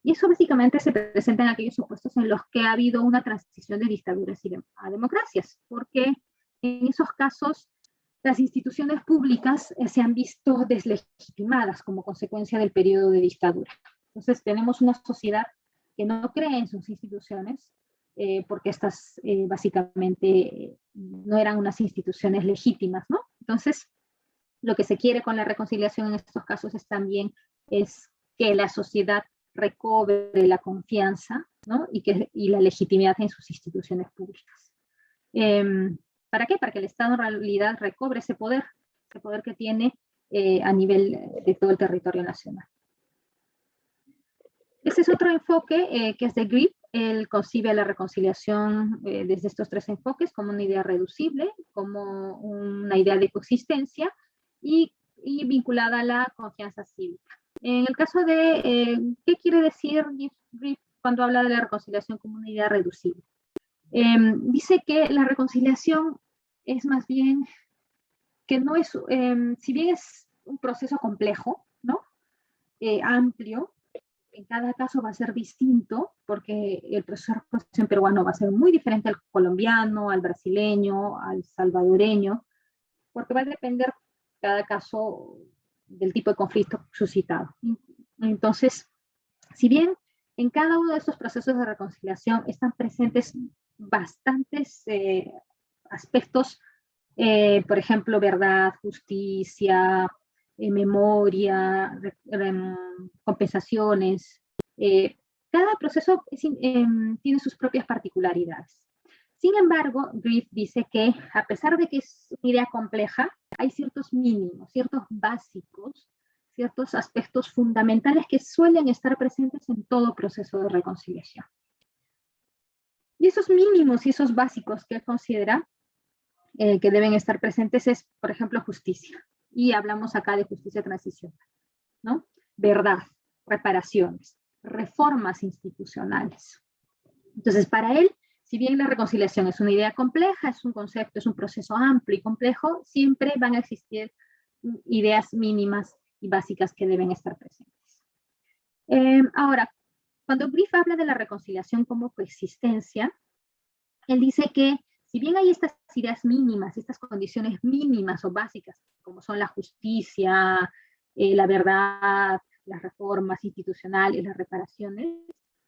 Y eso básicamente se presenta en aquellos supuestos en los que ha habido una transición de dictaduras a democracias, porque en esos casos las instituciones públicas se han visto deslegitimadas como consecuencia del periodo de dictadura. Entonces tenemos una sociedad que no cree en sus instituciones, porque estas básicamente no eran unas instituciones legítimas, ¿no? Entonces, lo que se quiere con la reconciliación en estos casos es también que la sociedad recobre la confianza, ¿no? y la legitimidad en sus instituciones públicas. ¿Para qué? Para que el Estado en realidad recobre ese poder que tiene a nivel de todo el territorio nacional. Ese es otro enfoque que es de Grip. Él concibe la reconciliación desde estos tres enfoques como una idea reducible, como una idea de coexistencia y vinculada a la confianza cívica. En el caso de, ¿qué quiere decir Grip cuando habla de la reconciliación como una idea reducible? Dice que la reconciliación es más bien que no es, si bien es un proceso complejo, ¿no? Amplio, en cada caso va a ser distinto, porque el proceso de reconciliación peruano va a ser muy diferente al colombiano, al brasileño, al salvadoreño, porque va a depender cada caso del tipo de conflicto suscitado. Entonces, si bien en cada uno de estos procesos de reconciliación están presentes bastantes aspectos, por ejemplo, verdad, justicia, memoria, compensaciones. Cada proceso tiene sus propias particularidades. Sin embargo, Griff dice que a pesar de que es una idea compleja, hay ciertos mínimos, ciertos básicos, ciertos aspectos fundamentales que suelen estar presentes en todo proceso de reconciliación. Y esos mínimos y esos básicos que él considera que deben estar presentes es, por ejemplo, justicia. Y hablamos acá de justicia transicional, ¿no? Verdad, reparaciones, reformas institucionales. Entonces, para él, si bien la reconciliación es una idea compleja, es un concepto, es un proceso amplio y complejo, siempre van a existir ideas mínimas y básicas que deben estar presentes. Ahora, cuando Griff habla de la reconciliación como coexistencia, él dice que si bien hay estas ideas mínimas, estas condiciones mínimas o básicas, como son la justicia, la verdad, las reformas institucionales, las reparaciones,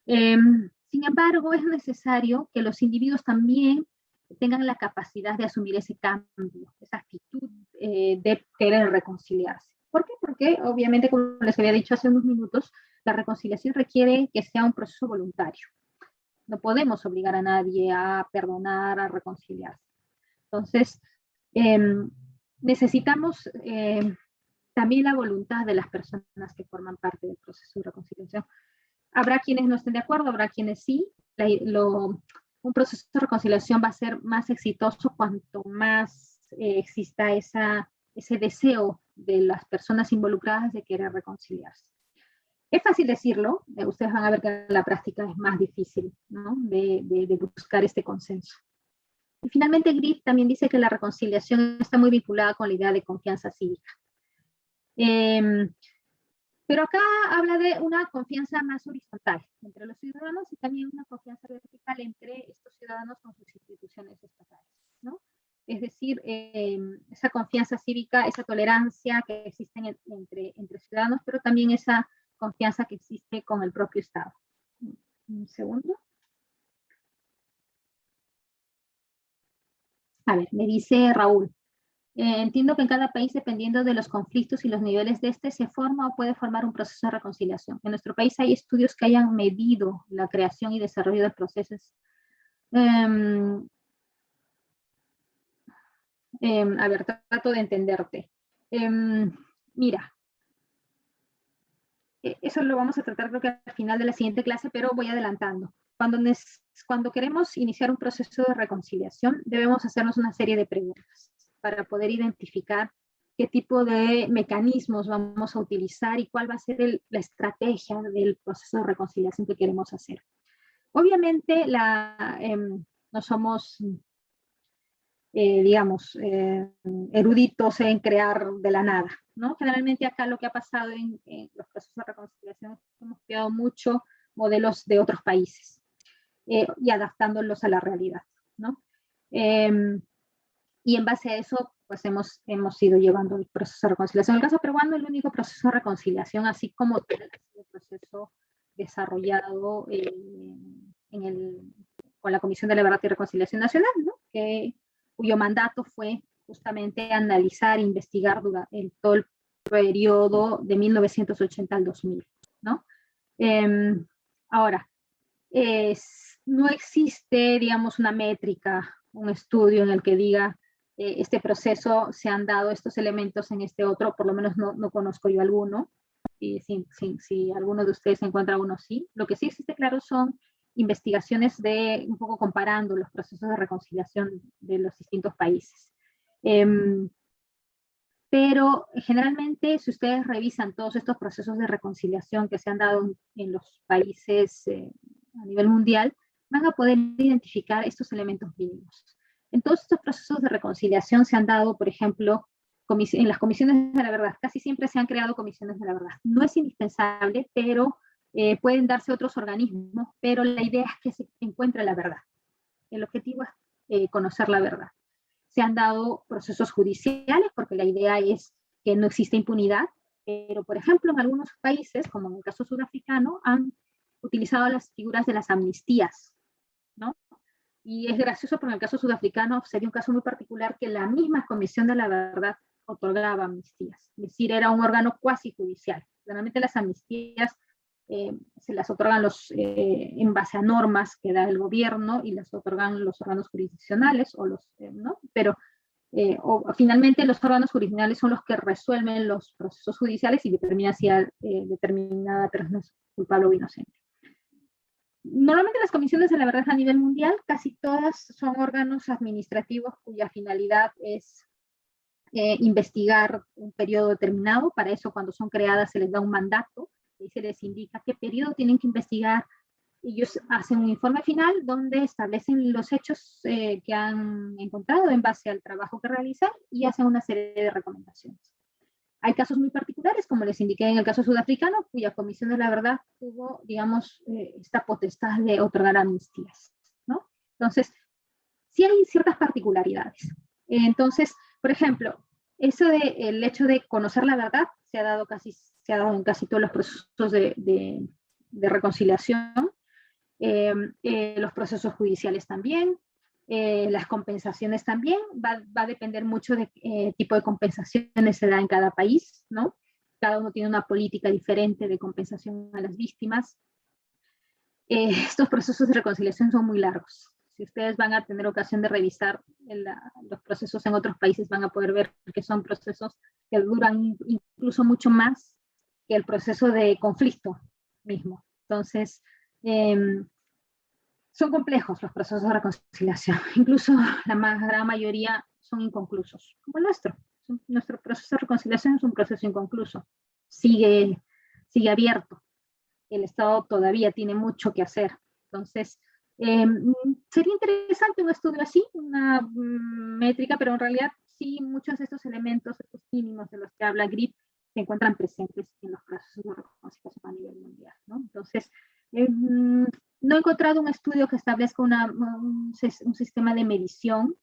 sin embargo, es necesario que los individuos también tengan la capacidad de asumir ese cambio, esa actitud de querer reconciliarse. ¿Por qué? Porque obviamente, como les había dicho hace unos minutos, la reconciliación requiere que sea un proceso voluntario. No podemos obligar a nadie a perdonar, a reconciliarse. Entonces, necesitamos también la voluntad de las personas que forman parte del proceso de reconciliación. Habrá quienes no estén de acuerdo, habrá quienes sí. Un proceso de reconciliación va a ser más exitoso cuanto más exista ese deseo de las personas involucradas de querer reconciliarse. Es fácil decirlo, ustedes van a ver que en la práctica es más difícil, ¿no? de buscar este consenso. Y finalmente Griff también dice que la reconciliación está muy vinculada con la idea de confianza cívica. Pero acá habla de una confianza más horizontal entre los ciudadanos y también una confianza vertical entre estos ciudadanos con sus instituciones estatales, ¿no? Es decir, esa confianza cívica, esa tolerancia que existe entre ciudadanos, pero también esa confianza que existe con el propio Estado. Un segundo. A ver, me dice Raúl. Entiendo que en cada país, dependiendo de los conflictos y los niveles de este, se forma o puede formar un proceso de reconciliación. En nuestro país hay estudios que hayan medido la creación y desarrollo de procesos. A ver, trato de entenderte. Mira, eso lo vamos a tratar creo que al final de la siguiente clase, pero voy adelantando. Cuando queremos iniciar un proceso de reconciliación, debemos hacernos una serie de preguntas para poder identificar qué tipo de mecanismos vamos a utilizar y cuál va a ser la estrategia del proceso de reconciliación que queremos hacer. Obviamente, no somos, digamos, eruditos en crear de la nada, ¿no? Generalmente acá lo que ha pasado en los procesos de reconciliación es que hemos creado mucho modelos de otros países y adaptándolos a la realidad, ¿no? Y en base a eso, pues hemos ido llevando el proceso de reconciliación. En el caso peruano, el único proceso de reconciliación, así como el proceso desarrollado con la Comisión de la Verdad y Reconciliación Nacional, ¿no? Cuyo mandato fue justamente analizar e investigar durante todo el periodo de 1980 al 2000, ¿no? Ahora, no existe, digamos, una métrica, un estudio en el que diga este proceso se han dado estos elementos en este otro, por lo menos no conozco yo alguno, y si alguno de ustedes encuentra uno, sí. Lo que sí existe, claro, son investigaciones un poco comparando los procesos de reconciliación de los distintos países. Pero generalmente, si ustedes revisan todos estos procesos de reconciliación que se han dado en los países a nivel mundial, van a poder identificar estos elementos mínimos. En todos estos procesos de reconciliación se han dado, por ejemplo, en las comisiones de la verdad. Casi siempre se han creado comisiones de la verdad. No es indispensable, pero pueden darse otros organismos, pero la idea es que se encuentre la verdad. El objetivo es conocer la verdad. Se han dado procesos judiciales, porque la idea es que no existe impunidad, pero, por ejemplo, en algunos países, como en el caso sudafricano, han utilizado las figuras de las amnistías, ¿no? Y es gracioso porque en el caso sudafricano sería un caso muy particular que la misma Comisión de la Verdad otorgaba amnistías, es decir, era un órgano cuasi judicial. Generalmente las amnistías se las otorgan en base a normas que da el gobierno y las otorgan los órganos jurisdiccionales, ¿no? Pero finalmente los órganos jurisdiccionales son los que resuelven los procesos judiciales y determinan si determinada persona es culpable o inocente. Normalmente las comisiones de la verdad a nivel mundial, casi todas son órganos administrativos cuya finalidad es investigar un periodo determinado. Para eso, cuando son creadas, se les da un mandato y se les indica qué periodo tienen que investigar. Ellos hacen un informe final donde establecen los hechos que han encontrado en base al trabajo que realizan y hacen una serie de recomendaciones. Hay casos muy particulares, como les indiqué en el caso sudafricano, cuya Comisión de la Verdad tuvo, digamos, esta potestad de otorgar amnistías, ¿no? Entonces, sí hay ciertas particularidades. Entonces, por ejemplo, el hecho de conocer la verdad se ha dado en casi todos los procesos de reconciliación, los procesos judiciales también, las compensaciones también, va a depender mucho de qué tipo de compensaciones se da en cada país, ¿no? Cada uno tiene una política diferente de compensación a las víctimas. Estos procesos de reconciliación son muy largos. Si ustedes van a tener ocasión de revisar los procesos en otros países, van a poder ver que son procesos que duran incluso mucho más que el proceso de conflicto mismo. Entonces, son complejos los procesos de reconciliación. Incluso la gran mayoría son inconclusos, como el nuestro. Nuestro proceso de reconciliación es un proceso inconcluso. Sigue abierto. El Estado todavía tiene mucho que hacer. Entonces, sería interesante un estudio así, una métrica, pero en realidad sí, muchos de estos elementos, estos mínimos de los que habla GRIP, se encuentran presentes en los procesos de reconciliación a nivel mundial, ¿no? Entonces, no he encontrado un estudio que establezca un sistema de medición,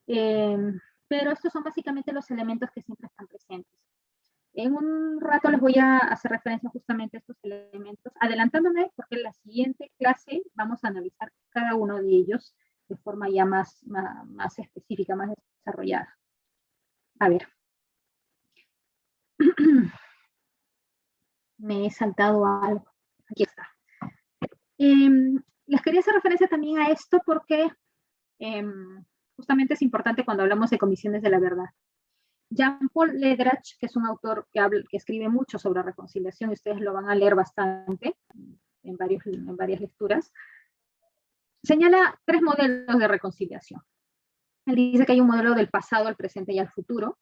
pero estos son básicamente los elementos que siempre están presentes. En un rato les voy a hacer referencia justamente a estos elementos, adelantándome porque en la siguiente clase vamos a analizar cada uno de ellos de forma ya más específica, más desarrollada. A ver. Me he saltado algo. Aquí está. Les quería hacer referencia también a esto porque justamente es importante cuando hablamos de comisiones de la verdad. Jean-Paul Ledrach, que es un autor que escribe mucho sobre reconciliación, y ustedes lo van a leer bastante en varias lecturas, señala 3 modelos de reconciliación. Él dice que hay un modelo del pasado, al presente y al futuro,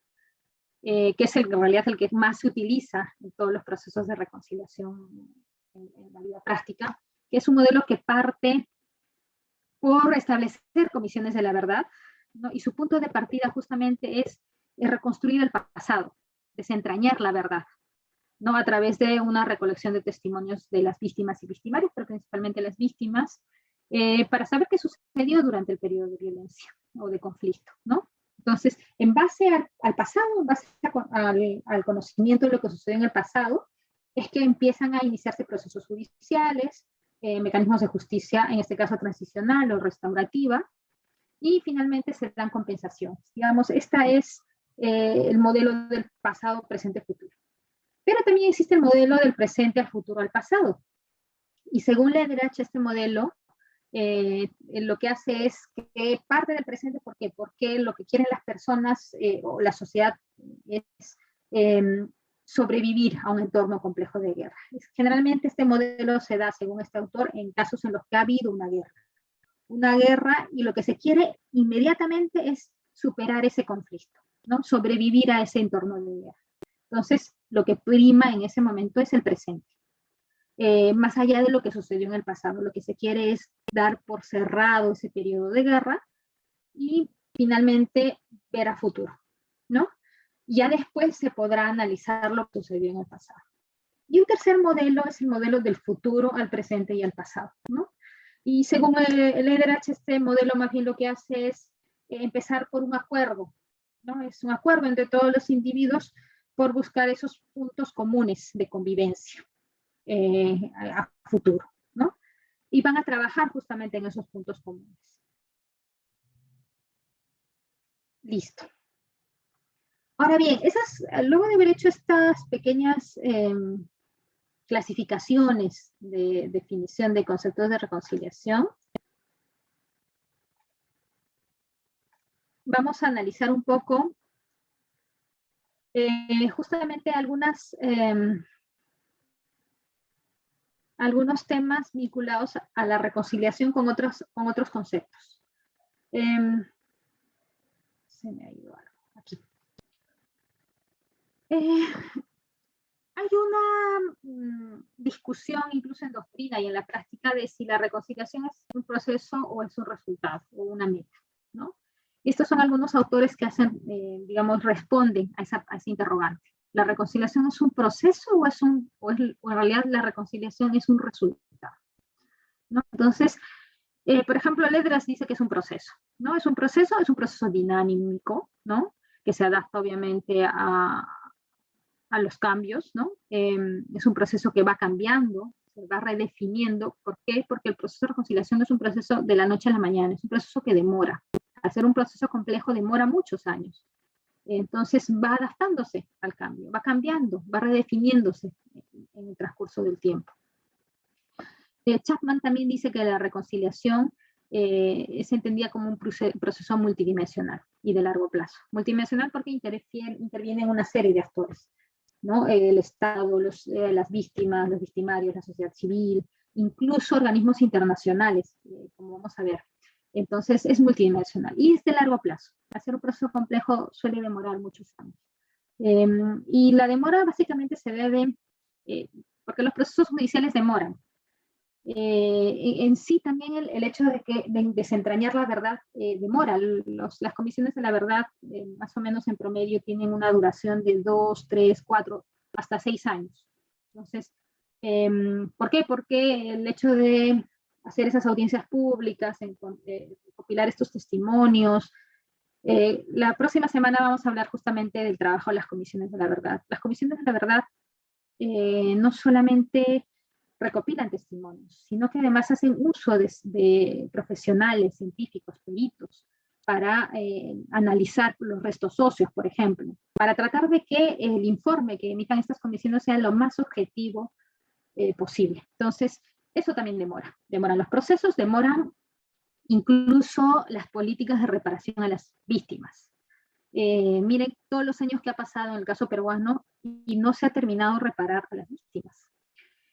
que es en realidad el que más se utiliza en todos los procesos de reconciliación en la vida práctica, que es un modelo que parte por establecer comisiones de la verdad, ¿no? Y su punto de partida justamente es reconstruir el pasado, desentrañar la verdad, ¿no? A través de una recolección de testimonios de las víctimas y victimarios, pero principalmente las víctimas, para saber qué sucedió durante el periodo de violencia o de conflicto, ¿no? Entonces, en base al pasado, en base al conocimiento de lo que sucedió en el pasado, es que empiezan a iniciarse procesos judiciales, mecanismos de justicia, en este caso transicional o restaurativa, y finalmente se dan compensaciones. Digamos, esta es el modelo del pasado, presente, futuro. Pero también existe el modelo del presente al futuro al pasado. Y según Ledrach, este modelo lo que hace es que parte del presente, ¿por qué? Porque lo que quieren las personas o la sociedad es sobrevivir a un entorno complejo de guerra. Generalmente este modelo se da, según este autor, en casos en los que ha habido una guerra. Una guerra y lo que se quiere inmediatamente es superar ese conflicto, ¿no? Sobrevivir a ese entorno de guerra. Entonces, lo que prima en ese momento es el presente. Más allá de lo que sucedió en el pasado, lo que se quiere es dar por cerrado ese periodo de guerra y finalmente ver a futuro, ¿no? Ya después se podrá analizar lo que sucedió en el pasado. Y un tercer modelo es el modelo del futuro al presente y al pasado, ¿no? Y según el Ledrach, este modelo más bien lo que hace es empezar por un acuerdo, ¿no? Es un acuerdo entre todos los individuos por buscar esos puntos comunes de convivencia a futuro, ¿no? Y van a trabajar justamente en esos puntos comunes. Listo. Ahora bien, luego de haber hecho estas pequeñas clasificaciones de definición de conceptos de reconciliación, vamos a analizar un poco justamente algunos temas vinculados a la reconciliación con otros conceptos. Se me ha ido algo aquí. Hay una discusión incluso en doctrina y en la práctica de si la reconciliación es un proceso o es un resultado o una meta, ¿no? Estos son algunos autores que hacen, digamos, responden a ese interrogante. ¿La reconciliación es un proceso o en realidad la reconciliación es un resultado? ¿No? Entonces, por ejemplo, Ledrach dice que es un proceso, ¿no? Es un proceso dinámico, ¿no? Que se adapta obviamente a los cambios, ¿no? Es un proceso que va cambiando, se va redefiniendo. ¿Por qué? Porque el proceso de reconciliación no es un proceso de la noche a la mañana, es un proceso que demora. Al ser un proceso complejo demora muchos años. Entonces va adaptándose al cambio, va cambiando, va redefiniéndose en el transcurso del tiempo. Chapman también dice que la reconciliación es entendida como un proceso multidimensional y de largo plazo. Multidimensional porque intervienen una serie de actores, ¿no? El Estado, las víctimas, los victimarios, la sociedad civil, incluso organismos internacionales, como vamos a ver. Entonces es multidimensional y es de largo plazo. Hacer un proceso complejo suele demorar muchos años. Y la demora básicamente se debe, porque los procesos judiciales demoran. En sí también el hecho de desentrañar la verdad demora. Las comisiones de la verdad más o menos en promedio tienen una duración de 2, 3, 4, hasta 6 años. Entonces, ¿por qué? Porque el hecho de hacer esas audiencias públicas, compilar estos testimonios. La próxima semana vamos a hablar justamente del trabajo de las comisiones de la verdad. Las comisiones de la verdad no solamente recopilan testimonios, sino que además hacen uso de profesionales, científicos, peritos, para analizar los restos óseos, por ejemplo, para tratar de que el informe que emitan estas comisiones sea lo más objetivo posible. Entonces, eso también demora. Demoran los procesos, demoran incluso las políticas de reparación a las víctimas. Miren todos los años que ha pasado en el caso peruano y no se ha terminado de reparar a las víctimas.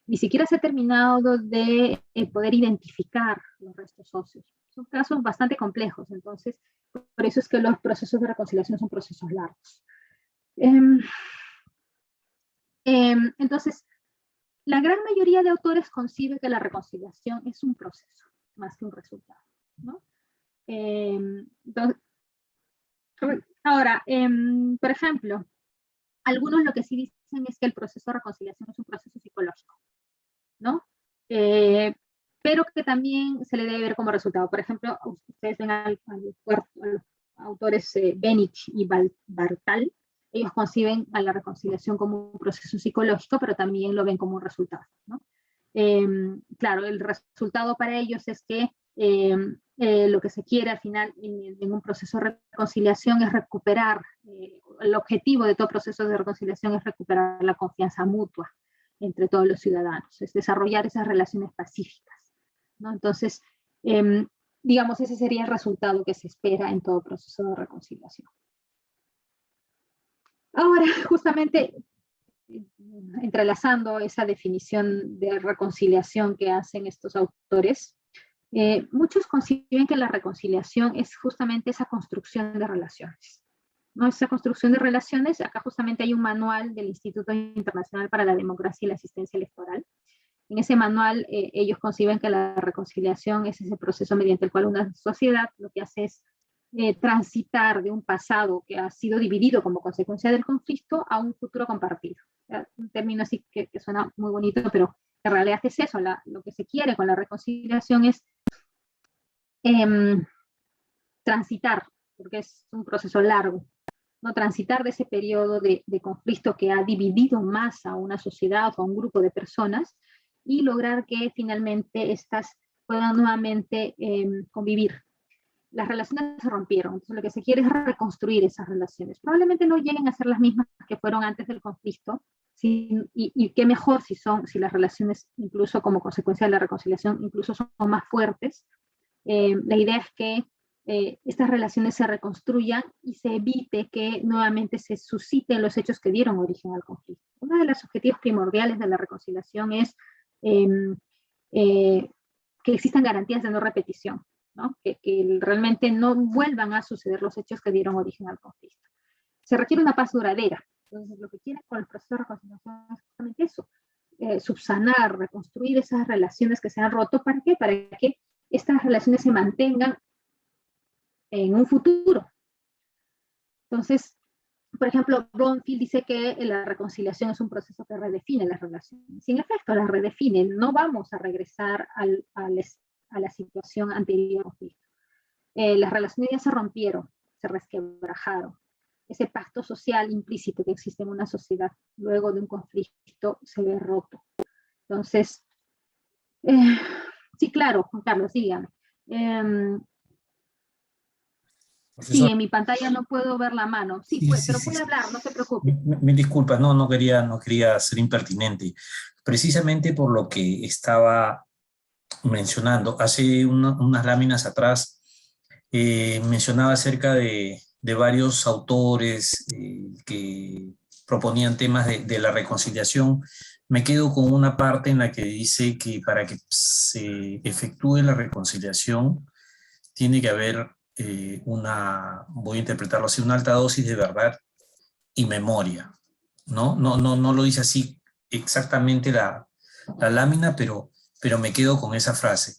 Ni siquiera se ha terminado de poder identificar los restos óseos. Son casos bastante complejos, entonces por eso es que los procesos de reconciliación son procesos largos. Entonces, la gran mayoría de autores concibe que la reconciliación es un proceso, más que un resultado, ¿no? Entonces, ahora, por ejemplo, algunos lo que sí dicen es que el proceso de reconciliación es un proceso psicológico, ¿no? Pero que también se le debe ver como resultado. Por ejemplo, ustedes ven a los autores Benich y Bartal, ellos conciben a la reconciliación como un proceso psicológico, pero también lo ven como un resultado, ¿no? Claro, el resultado para ellos es que lo que se quiere al final en un proceso de reconciliación es recuperar, el objetivo de todo proceso de reconciliación es recuperar la confianza mutua entre todos los ciudadanos, es desarrollar esas relaciones pacíficas, ¿no? Entonces, digamos, ese sería el resultado que se espera en todo proceso de reconciliación. Ahora, justamente, entrelazando esa definición de reconciliación que hacen estos autores, muchos conciben que la reconciliación es justamente esa construcción de relaciones, ¿no? Esa construcción de relaciones, acá justamente hay un manual del Instituto Internacional para la Democracia y la Asistencia Electoral. En ese manual ellos conciben que la reconciliación es ese proceso mediante el cual una sociedad lo que hace es transitar de un pasado que ha sido dividido como consecuencia del conflicto a un futuro compartido. O sea, un término así que suena muy bonito, pero en realidad es eso, lo que se quiere con la reconciliación es transitar, porque es un proceso largo, ¿no? Transitar de ese periodo de conflicto que ha dividido más a una sociedad o a un grupo de personas y lograr que finalmente éstas puedan nuevamente convivir. Las relaciones se rompieron, entonces lo que se quiere es reconstruir esas relaciones. Probablemente no lleguen a ser las mismas que fueron antes del conflicto, y qué mejor si las relaciones, incluso como consecuencia de la reconciliación, incluso son más fuertes. La idea es que estas relaciones se reconstruyan y se evite que nuevamente se susciten los hechos que dieron origen al conflicto. Uno de los objetivos primordiales de la reconciliación es que existan garantías de no repetición, ¿no? Que realmente no vuelvan a suceder los hechos que dieron origen al conflicto. Se requiere una paz duradera. Entonces, lo que quieren con el proceso de reconciliación es justamente eso, subsanar, reconstruir esas relaciones que se han roto. ¿Para qué? Para que estas relaciones se mantengan en un futuro. Entonces, por ejemplo, Bromfield dice que la reconciliación es un proceso que redefine las relaciones. Sin efecto, las redefine. No vamos a regresar a la situación anterior al conflicto. Las relaciones ya se rompieron, se resquebrajaron. Ese pacto social implícito que existe en una sociedad luego de un conflicto se ve roto. Entonces, sí, claro, Juan Carlos, dígame. Sí, en mi pantalla no puedo ver la mano. Sí, pues, pero puede hablar, no se preocupe. Me disculpa, no quería ser impertinente. Precisamente por lo que estaba mencionando, hace unas láminas atrás, mencionaba acerca de varios autores que proponían temas de la reconciliación. Me quedo con una parte en la que dice que para que se efectúe la reconciliación tiene que haber voy a interpretarlo así, una alta dosis de verdad y memoria, ¿no? No lo dice así exactamente la lámina, pero me quedo con esa frase.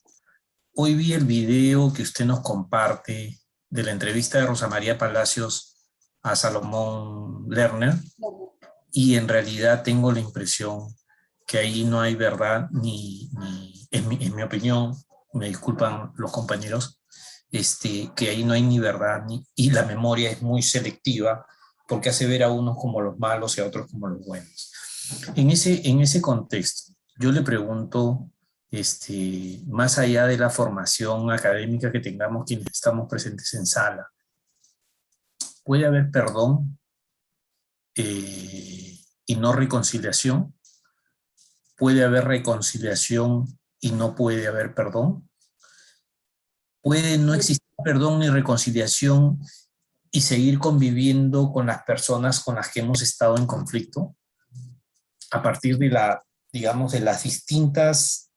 Hoy vi el video que usted nos comparte de la entrevista de Rosa María Palacios a Salomón Lerner, y en realidad tengo la impresión que ahí no hay verdad, en mi opinión, me disculpan los compañeros, que ahí no hay ni verdad, y la memoria es muy selectiva, porque hace ver a unos como los malos y a otros como los buenos. En ese contexto, yo le pregunto, más allá de la formación académica que tengamos quienes estamos presentes en sala, ¿puede haber perdón y no reconciliación? ¿Puede haber reconciliación y no puede haber perdón? ¿Puede no existir perdón ni reconciliación y seguir conviviendo con las personas con las que hemos estado en conflicto a partir de digamos, de las distintas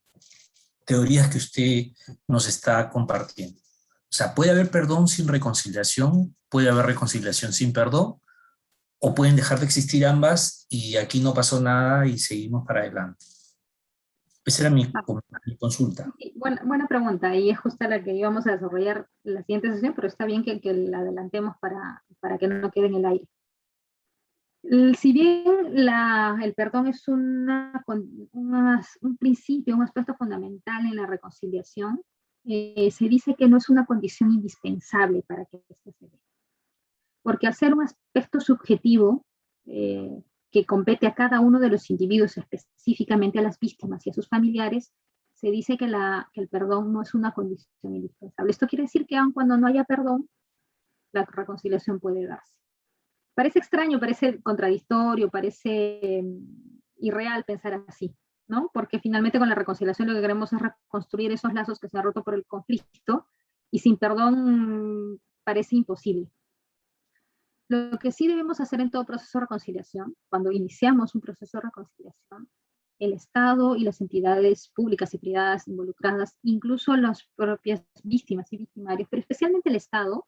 teorías que usted nos está compartiendo. O sea, puede haber perdón sin reconciliación, puede haber reconciliación sin perdón, o pueden dejar de existir ambas y aquí no pasó nada y seguimos para adelante. Esa era mi consulta. Sí, buena pregunta, y es justo la que íbamos a desarrollar en la siguiente sesión, pero está bien que la adelantemos para que no quede en el aire. Si bien el perdón es un principio, un aspecto fundamental en la reconciliación, se dice que no es una condición indispensable para que esto se dé. Porque al ser un aspecto subjetivo que compete a cada uno de los individuos, específicamente a las víctimas y a sus familiares, se dice que el perdón no es una condición indispensable. Esto quiere decir que aun cuando no haya perdón, la reconciliación puede darse. Parece extraño, parece contradictorio, parece irreal pensar así, ¿no? Porque finalmente con la reconciliación lo que queremos es reconstruir esos lazos que se han roto por el conflicto, y sin perdón parece imposible. Lo que sí debemos hacer en todo proceso de reconciliación, cuando iniciamos un proceso de reconciliación, el Estado y las entidades públicas y privadas involucradas, incluso las propias víctimas y victimarios, pero especialmente el Estado,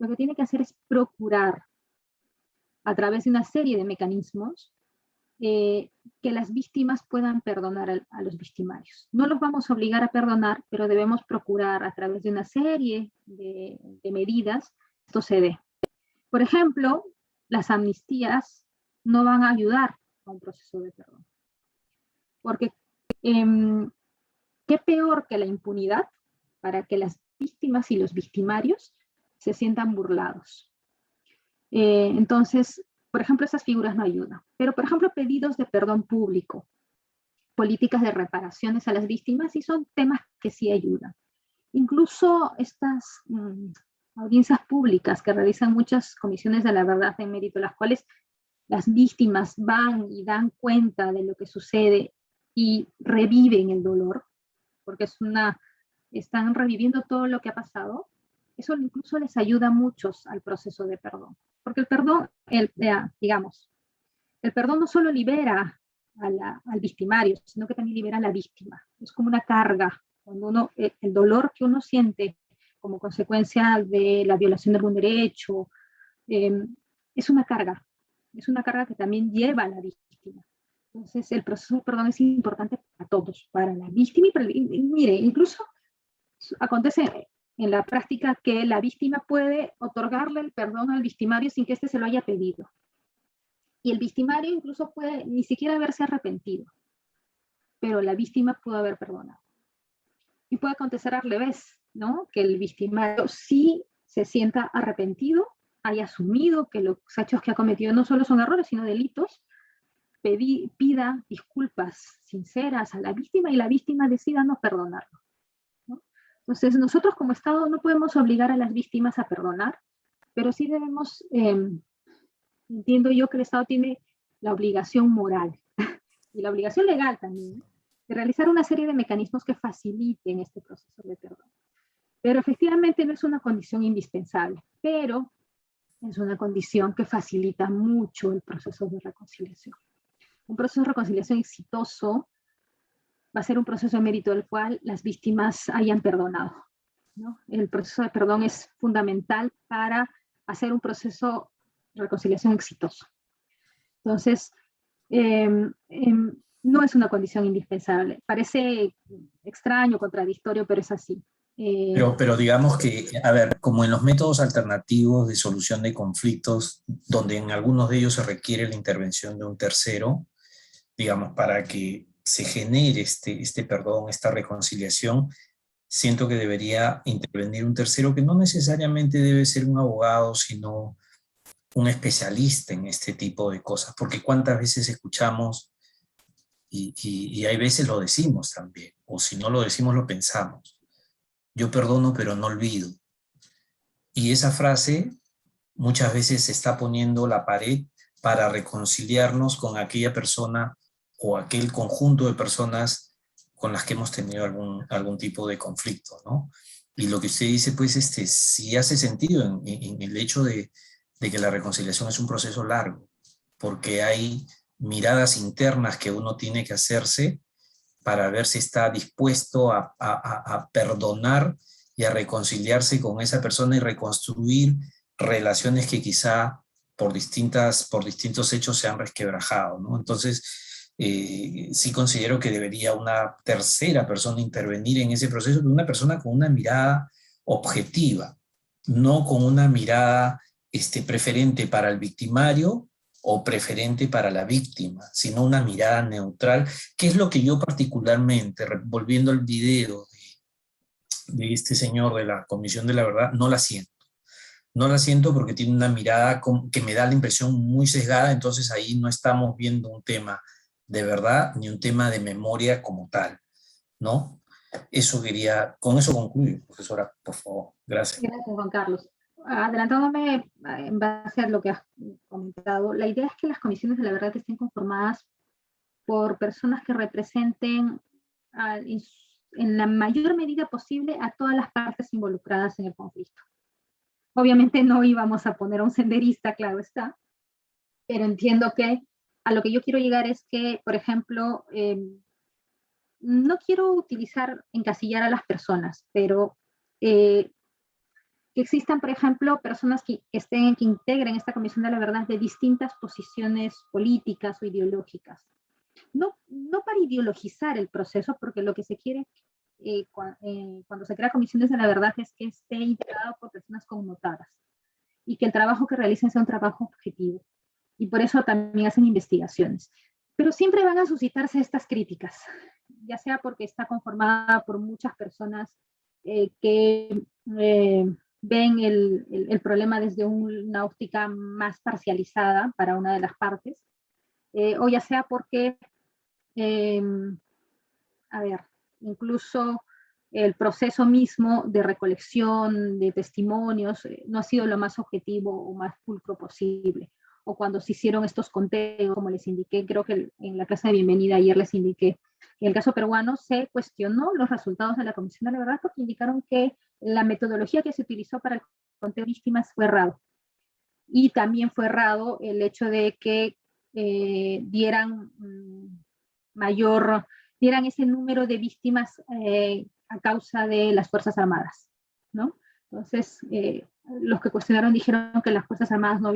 lo que tiene que hacer es procurar, a través de una serie de mecanismos, que las víctimas puedan perdonar a los victimarios. No los vamos a obligar a perdonar, pero debemos procurar a través de una serie de medidas que esto se dé. Por ejemplo, las amnistías no van a ayudar a un proceso de perdón. Porque qué peor que la impunidad para que las víctimas y los victimarios se sientan burlados. Entonces, por ejemplo, esas figuras no ayudan. Pero, por ejemplo, pedidos de perdón público, políticas de reparaciones a las víctimas, sí son temas que sí ayudan. Incluso estas audiencias públicas que realizan muchas comisiones de la verdad en mérito, las cuales las víctimas van y dan cuenta de lo que sucede y reviven el dolor, porque están reviviendo todo lo que ha pasado. Eso incluso les ayuda mucho al proceso de perdón. Porque el perdón, digamos, el perdón no solo libera al victimario, sino que también libera a la víctima. Es como una carga. Cuando el dolor que uno siente como consecuencia de la violación de algún derecho, es una carga que también lleva a la víctima. Entonces, el proceso de perdón es importante para todos, para la víctima y para mire, incluso acontece en la práctica que la víctima puede otorgarle el perdón al victimario sin que éste se lo haya pedido. Y el victimario incluso puede ni siquiera haberse arrepentido, pero la víctima pudo haber perdonado. Y puede acontecer al revés, ¿no? Que el victimario sí se sienta arrepentido, haya asumido que los hechos que ha cometido no solo son errores, sino delitos, pida disculpas sinceras a la víctima y la víctima decida no perdonarlo, ¿no? Entonces, nosotros como Estado no podemos obligar a las víctimas a perdonar, pero sí debemos, entiendo yo que el Estado tiene la obligación moral y la obligación legal también de realizar una serie de mecanismos que faciliten este proceso de perdón. Pero efectivamente no es una condición indispensable, pero es una condición que facilita mucho el proceso de reconciliación. Un proceso de reconciliación exitoso va a ser un proceso de mérito del cual las víctimas hayan perdonado, ¿no? El proceso de perdón es fundamental para hacer un proceso de reconciliación exitoso. Entonces, no es una condición indispensable. Parece extraño, contradictorio, pero es así. Pero digamos que, a ver, como en los métodos alternativos de solución de conflictos, donde en algunos de ellos se requiere la intervención de un tercero, digamos, para que se genere este perdón, esta reconciliación, siento que debería intervenir un tercero que no necesariamente debe ser un abogado, sino un especialista en este tipo de cosas, porque cuántas veces escuchamos y hay veces lo decimos también, o si no lo decimos lo pensamos. Yo perdono pero no olvido. Y esa frase muchas veces se está poniendo la pared para reconciliarnos con aquella persona o aquel conjunto de personas con las que hemos tenido algún tipo de conflicto, ¿no? Y lo que usted dice, pues, sí hace sentido en el hecho de que la reconciliación es un proceso largo, porque hay miradas internas que uno tiene que hacerse para ver si está dispuesto a perdonar y a reconciliarse con esa persona y reconstruir relaciones que quizá por distintos hechos se han resquebrajado, ¿no? Entonces, sí considero que debería una tercera persona intervenir en ese proceso, una persona con una mirada objetiva, no con una mirada preferente para el victimario o preferente para la víctima, sino una mirada neutral, que es lo que yo particularmente, volviendo al video de este señor de la Comisión de la Verdad, no la siento. No la siento porque tiene una mirada que me da la impresión muy sesgada, entonces ahí no estamos viendo un tema de verdad ni un tema de memoria como tal, ¿no? Con eso concluyo, profesora, por favor. Gracias. Gracias, Juan Carlos. Adelantándome en base a lo que has comentado, la idea es que las comisiones de la verdad estén conformadas por personas que representen en la mayor medida posible a todas las partes involucradas en el conflicto. Obviamente no íbamos a poner a un senderista, claro está, pero entiendo que a lo que yo quiero llegar es que, por ejemplo, no quiero encasillar a las personas, pero que existan, por ejemplo, personas que integren esta Comisión de la Verdad de distintas posiciones políticas o ideológicas. No para ideologizar el proceso, porque lo que se quiere cuando se crea comisiones de la verdad es que esté integrado por personas connotadas y que el trabajo que realicen sea un trabajo objetivo. Y por eso también hacen investigaciones. Pero siempre van a suscitarse estas críticas, ya sea porque está conformada por muchas personas que ven el problema desde una óptica más parcializada para una de las partes, o ya sea porque, incluso el proceso mismo de recolección de testimonios no ha sido lo más objetivo o más pulcro posible. O cuando se hicieron estos conteos, como les indiqué, creo que en la clase de bienvenida ayer les indiqué, en el caso peruano se cuestionó los resultados de la Comisión de la Verdad porque indicaron que la metodología que se utilizó para el conteo de víctimas fue errado. Y también fue errado el hecho de que dieran ese número de víctimas a causa de las Fuerzas Armadas, ¿no? Entonces, los que cuestionaron dijeron que las Fuerzas Armadas no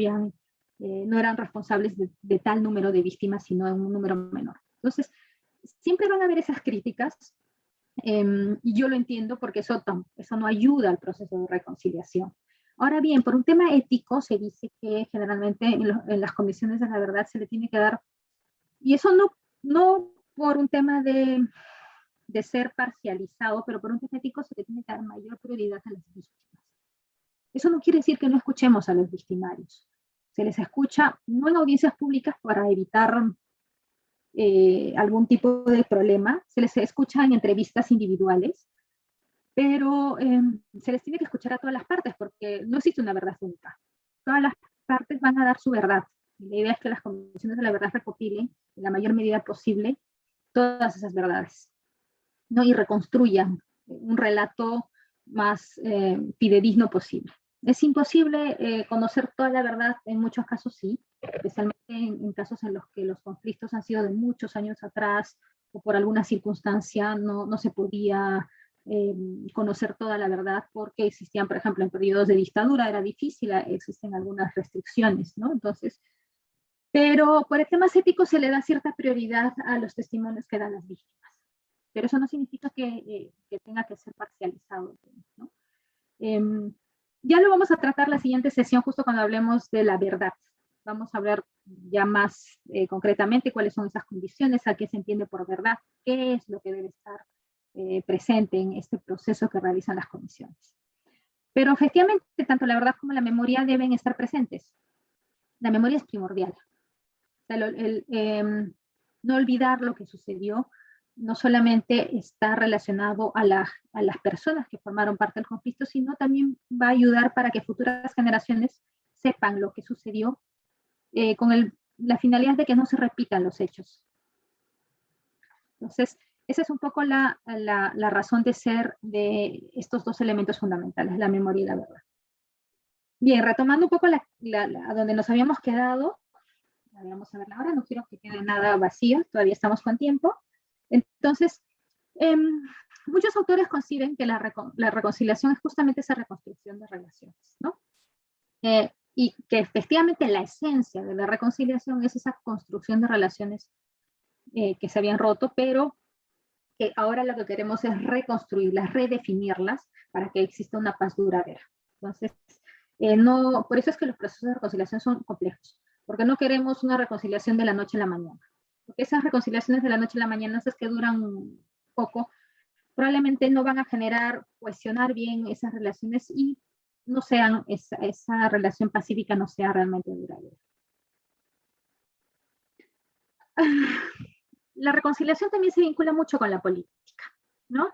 eran responsables de tal número de víctimas, sino de un número menor. Entonces, siempre van a haber esas críticas, y yo lo entiendo porque eso no ayuda al proceso de reconciliación. Ahora bien, por un tema ético se dice que generalmente en las comisiones de la verdad se le tiene que dar, y eso no por un tema de ser parcializado, pero por un tema ético se le tiene que dar mayor prioridad a las víctimas. Eso no quiere decir que no escuchemos a los victimarios. Se les escucha no en audiencias públicas para evitar algún tipo de problema, se les escucha en entrevistas individuales, pero se les tiene que escuchar a todas las partes porque no existe una verdad única. Todas las partes van a dar su verdad. La idea es que las comisiones de la verdad recopilen en la mayor medida posible todas esas verdades, ¿no? Y reconstruyan un relato más fidedigno posible. Es imposible conocer toda la verdad, en muchos casos sí, especialmente en casos en los que los conflictos han sido de muchos años atrás o por alguna circunstancia no se podía conocer toda la verdad porque existían, por ejemplo, en periodos de dictadura era difícil, existen algunas restricciones, ¿no? Entonces, pero por temas éticos se le da cierta prioridad a los testimonios que dan las víctimas. Pero eso no significa que tenga que ser parcializado, ¿no? Ya lo vamos a tratar la siguiente sesión, justo cuando hablemos de la verdad. Vamos a hablar ya más concretamente cuáles son esas condiciones, a qué se entiende por verdad, qué es lo que debe estar presente en este proceso que realizan las comisiones. Pero efectivamente, tanto la verdad como la memoria deben estar presentes. La memoria es primordial. O sea, no olvidar lo que sucedió no solamente está relacionado a las personas que formaron parte del conflicto, sino también va a ayudar para que futuras generaciones sepan lo que sucedió con la finalidad de que no se repitan los hechos. Entonces, Esa es un poco la razón de ser de estos dos elementos fundamentales, la memoria y la verdad. Bien, retomando un poco a donde nos habíamos quedado, vamos a ver la hora, no quiero que quede nada vacío, todavía estamos con tiempo. Entonces, muchos autores conciben que la reconciliación es justamente esa reconstrucción de relaciones, ¿no? Y que efectivamente la esencia de la reconciliación es esa construcción de relaciones que se habían roto, pero que ahora lo que queremos es reconstruirlas, redefinirlas para que exista una paz duradera. Entonces, por eso es que los procesos de reconciliación son complejos, porque no queremos una reconciliación de la noche a la mañana. Porque esas reconciliaciones de la noche a la mañana, esas que duran poco, probablemente no van a cohesionar bien esas relaciones y no sean, esa relación pacífica no sea realmente duradera. La reconciliación también se vincula mucho con la política, ¿no?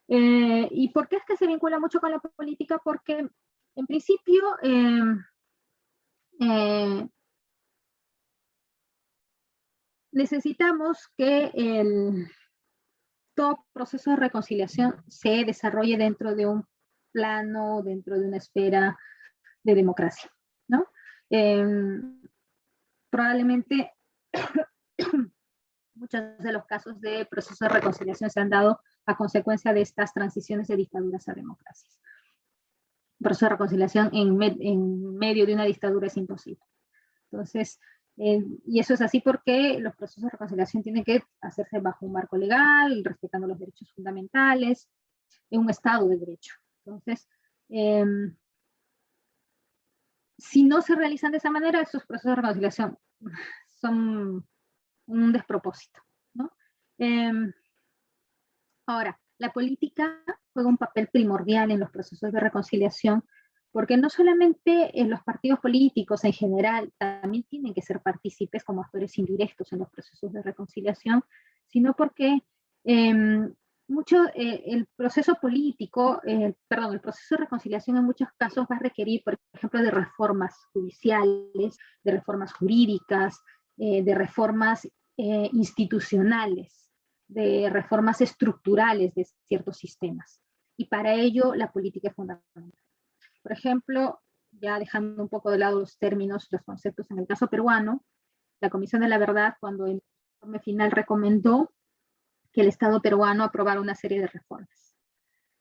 ¿Y por qué es que se vincula mucho con la política? Porque, en principio, necesitamos que todo proceso de reconciliación se desarrolle dentro de un plano, dentro de una esfera de democracia, ¿no? Probablemente muchos de los casos de procesos de reconciliación se han dado a consecuencia de estas transiciones de dictaduras a democracias. Un proceso de reconciliación en medio de una dictadura es imposible. Entonces, y eso es así porque los procesos de reconciliación tienen que hacerse bajo un marco legal, respetando los derechos fundamentales, en un Estado de Derecho. Entonces, si no se realizan de esa manera, estos procesos de reconciliación son un despropósito, ¿no? Ahora, la política juega un papel primordial en los procesos de reconciliación, porque no solamente los partidos políticos en general también tienen que ser partícipes como actores indirectos en los procesos de reconciliación, sino porque el proceso político, el proceso de reconciliación en muchos casos va a requerir, por ejemplo, de reformas judiciales, de reformas jurídicas, de reformas institucionales, de reformas estructurales de ciertos sistemas. Y para ello la política es fundamental. Por ejemplo, ya dejando un poco de lado los términos, los conceptos en el caso peruano, la Comisión de la Verdad, cuando el informe final recomendó que el Estado peruano aprobara una serie de reformas.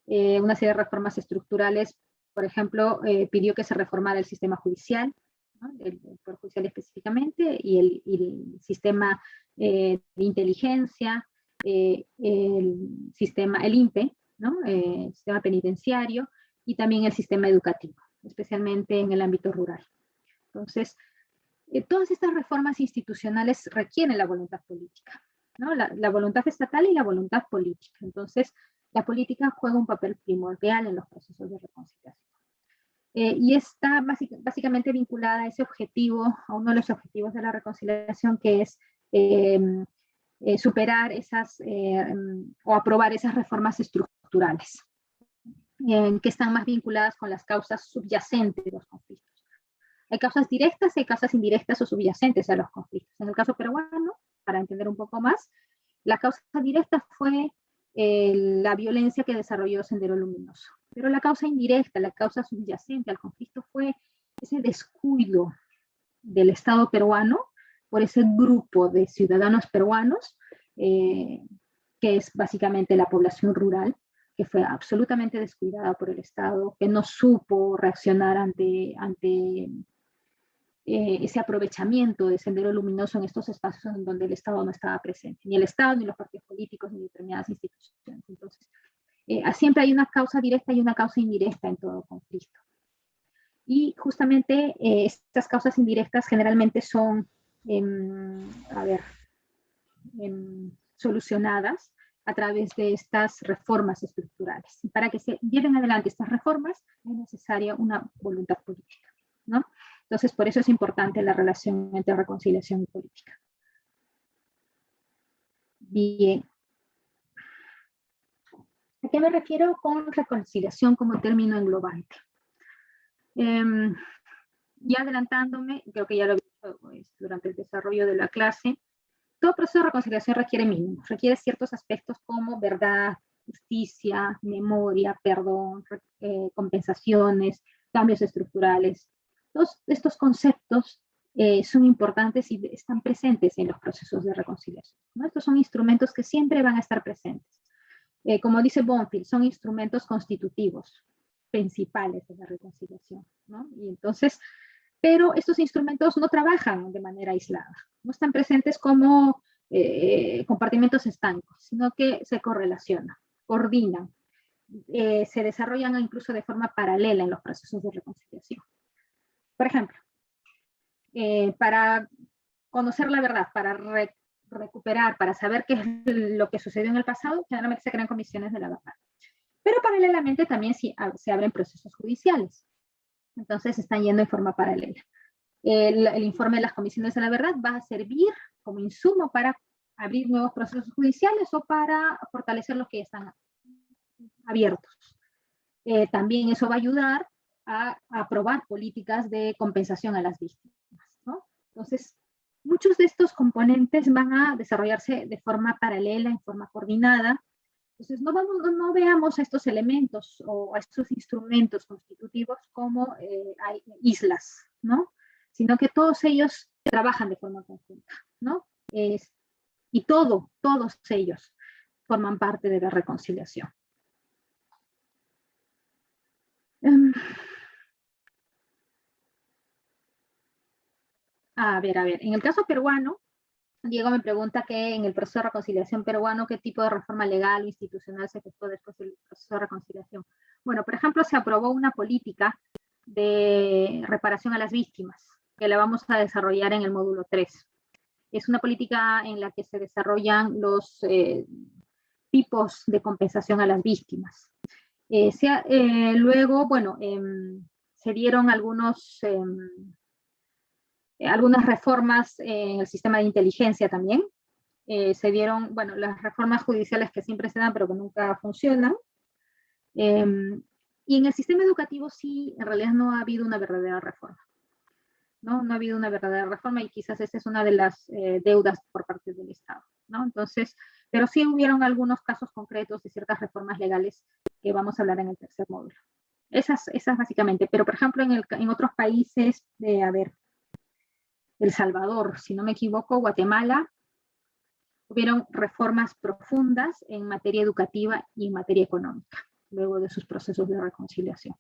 Una serie de reformas estructurales, por ejemplo, pidió que se reformara el sistema judicial, ¿no? El Poder Judicial específicamente, y el sistema de inteligencia, el sistema, el INPE, ¿no? El sistema penitenciario, y también el sistema educativo, especialmente en el ámbito rural. Entonces, todas estas reformas institucionales requieren la voluntad política, ¿no? La voluntad estatal y la voluntad política. Entonces, la política juega un papel primordial en los procesos de reconciliación. Y está básicamente vinculada a ese objetivo, a uno de los objetivos de la reconciliación, que es superar o aprobar esas reformas estructurales, que están más vinculadas con las causas subyacentes de los conflictos. Hay causas directas, hay causas indirectas o subyacentes a los conflictos. En el caso peruano, para entender un poco más, la causa directa fue la violencia que desarrolló Sendero Luminoso. Pero la causa indirecta, la causa subyacente al conflicto fue ese descuido del Estado peruano por ese grupo de ciudadanos peruanos, que es básicamente la población rural, que fue absolutamente descuidada por el Estado, que no supo reaccionar ante ese aprovechamiento de Sendero Luminoso en estos espacios en donde el Estado no estaba presente, ni el Estado, ni los partidos políticos, ni determinadas instituciones. Entonces, siempre hay una causa directa y una causa indirecta en todo conflicto. Y justamente estas causas indirectas generalmente son, solucionadas a través de estas reformas estructurales. Y para que se lleven adelante estas reformas es necesaria una voluntad política, ¿no? Entonces, por eso es importante la relación entre reconciliación y política. Bien. ¿A qué me refiero con reconciliación como término englobante? Ya adelantándome, creo que ya lo he visto durante el desarrollo de la clase, todo proceso de reconciliación requiere mínimos, requiere ciertos aspectos como verdad, justicia, memoria, perdón, compensaciones, cambios estructurales. Todos estos conceptos son importantes y están presentes en los procesos de reconciliación, ¿no? Estos son instrumentos que siempre van a estar presentes. Como dice Bonfield, son instrumentos constitutivos, principales de la reconciliación, ¿no? Y entonces, pero estos instrumentos no trabajan de manera aislada, no están presentes como compartimentos estancos, sino que se correlacionan, coordinan, se desarrollan incluso de forma paralela en los procesos de reconciliación. Por ejemplo, para conocer la verdad, para recuperar, para saber qué es lo que sucedió en el pasado, generalmente se crean comisiones de la verdad. Pero paralelamente también se abren procesos judiciales. Entonces están yendo en forma paralela. El informe de las comisiones de la verdad va a servir como insumo para abrir nuevos procesos judiciales o para fortalecer los que ya están abiertos. También eso va a ayudar a aprobar políticas de compensación a las víctimas, ¿no? Entonces, muchos de estos componentes van a desarrollarse de forma paralela, en forma coordinada. Entonces, no veamos a estos elementos o a estos instrumentos constitutivos como hay islas, ¿no? Sino que todos ellos trabajan de forma conjunta, ¿no? Y todos ellos forman parte de la reconciliación. A ver, en el caso peruano, Diego me pregunta que en el proceso de reconciliación peruano, ¿qué tipo de reforma legal o institucional se efectuó después del proceso de reconciliación? Bueno, por ejemplo, se aprobó una política de reparación a las víctimas, que la vamos a desarrollar en el módulo 3. Es una política en la que se desarrollan los tipos de compensación a las víctimas. Luego, bueno, se dieron algunas reformas en el sistema de inteligencia también. Se dieron, bueno, las reformas judiciales que siempre se dan, pero que nunca funcionan. Y en el sistema educativo sí, en realidad no ha habido una verdadera reforma. No ha habido una verdadera reforma y quizás esa es una de las deudas por parte del Estado, ¿no? Entonces, pero sí hubieron algunos casos concretos de ciertas reformas legales que vamos a hablar en el tercer módulo. Esas básicamente, pero por ejemplo en otros países, El Salvador, si no me equivoco, Guatemala, hubieron reformas profundas en materia educativa y en materia económica, luego de sus procesos de reconciliación,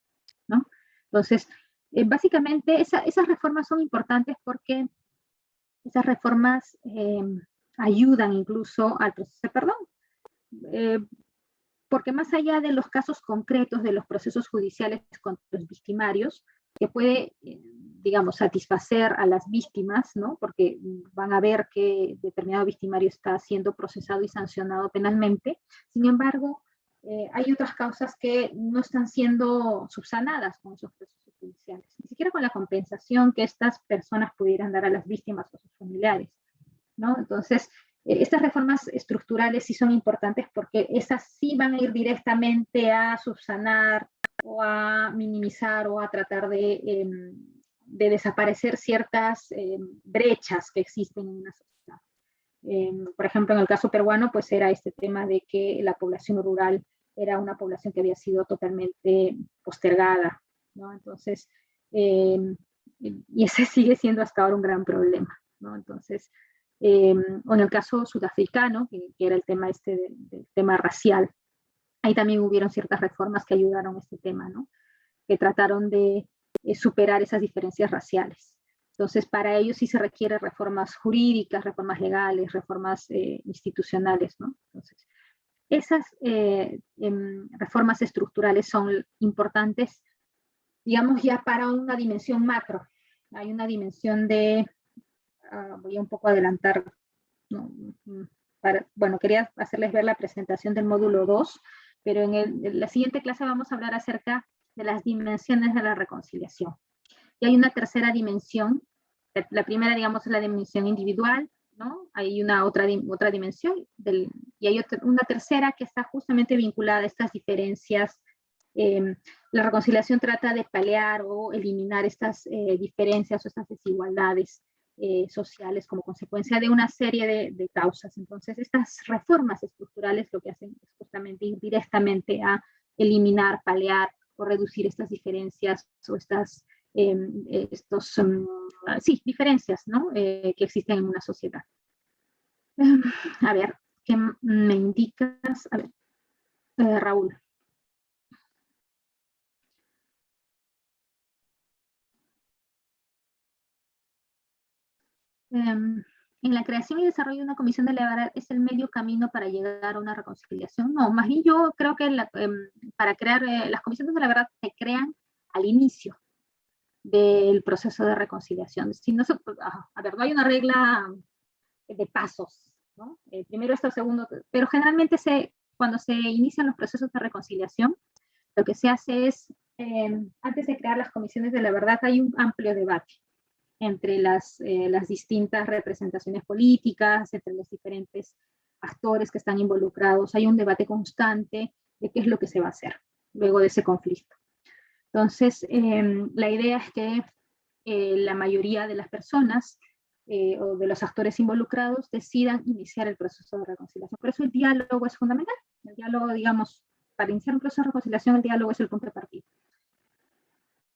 ¿no? Entonces, básicamente esas reformas son importantes porque esas reformas ayudan incluso al proceso de perdón, porque más allá de los casos concretos de los procesos judiciales contra los victimarios, que puede, digamos, satisfacer a las víctimas, ¿no? Porque van a ver que determinado victimario está siendo procesado y sancionado penalmente. Sin embargo, hay otras causas que no están siendo subsanadas con esos procesos judiciales, ni siquiera con la compensación que estas personas pudieran dar a las víctimas o a sus familiares, ¿no? Entonces, estas reformas estructurales sí son importantes porque esas sí van a ir directamente a subsanar o a minimizar o a tratar de desaparecer ciertas brechas que existen en una sociedad. Por ejemplo, en el caso peruano, pues era este tema de que la población rural era una población que había sido totalmente postergada, ¿no? Entonces, y ese sigue siendo hasta ahora un gran problema, ¿no? Entonces, o en el caso sudafricano, que era el tema del tema racial, ahí también hubieron ciertas reformas que ayudaron a este tema, ¿no? Que trataron de superar esas diferencias raciales. Entonces, para ello sí se requieren reformas jurídicas, reformas legales, reformas institucionales, ¿no? Entonces, esas reformas estructurales son importantes, digamos, ya para una dimensión macro. Hay una dimensión de, voy a un poco adelantar, ¿no? Bueno, quería hacerles ver la presentación del módulo 2, pero en la siguiente clase vamos a hablar acerca de las dimensiones de la reconciliación. Y hay una tercera dimensión. La primera, digamos, es la dimensión individual, ¿no? Hay otra dimensión, y hay una tercera que está justamente vinculada a estas diferencias. La reconciliación trata de paliar o eliminar estas diferencias o estas desigualdades sociales como consecuencia de una serie de causas. Entonces, estas reformas estructurales lo que hacen es justamente ir directamente a eliminar, paliar o reducir estas diferencias o sí, diferencias, ¿no? Que existen en una sociedad. A ver, ¿qué me indicas? A ver, Raúl. En la creación y desarrollo de una comisión de la verdad es el medio camino para llegar a una reconciliación. No, más bien yo creo que para crear las comisiones de la verdad se crean al inicio del proceso de reconciliación. Si no, a ver, no hay una regla de pasos, ¿no? Primero esto, segundo, pero generalmente cuando se inician los procesos de reconciliación, lo que se hace es, antes de crear las comisiones de la verdad, hay un amplio debate entre las distintas representaciones políticas, entre los diferentes actores que están involucrados. Hay un debate constante de qué es lo que se va a hacer luego de ese conflicto. Entonces, la idea es que la mayoría de las personas o de los actores involucrados decidan iniciar el proceso de reconciliación. Por eso el diálogo es fundamental. El diálogo, digamos, para iniciar un proceso de reconciliación, el diálogo es el punto de partida.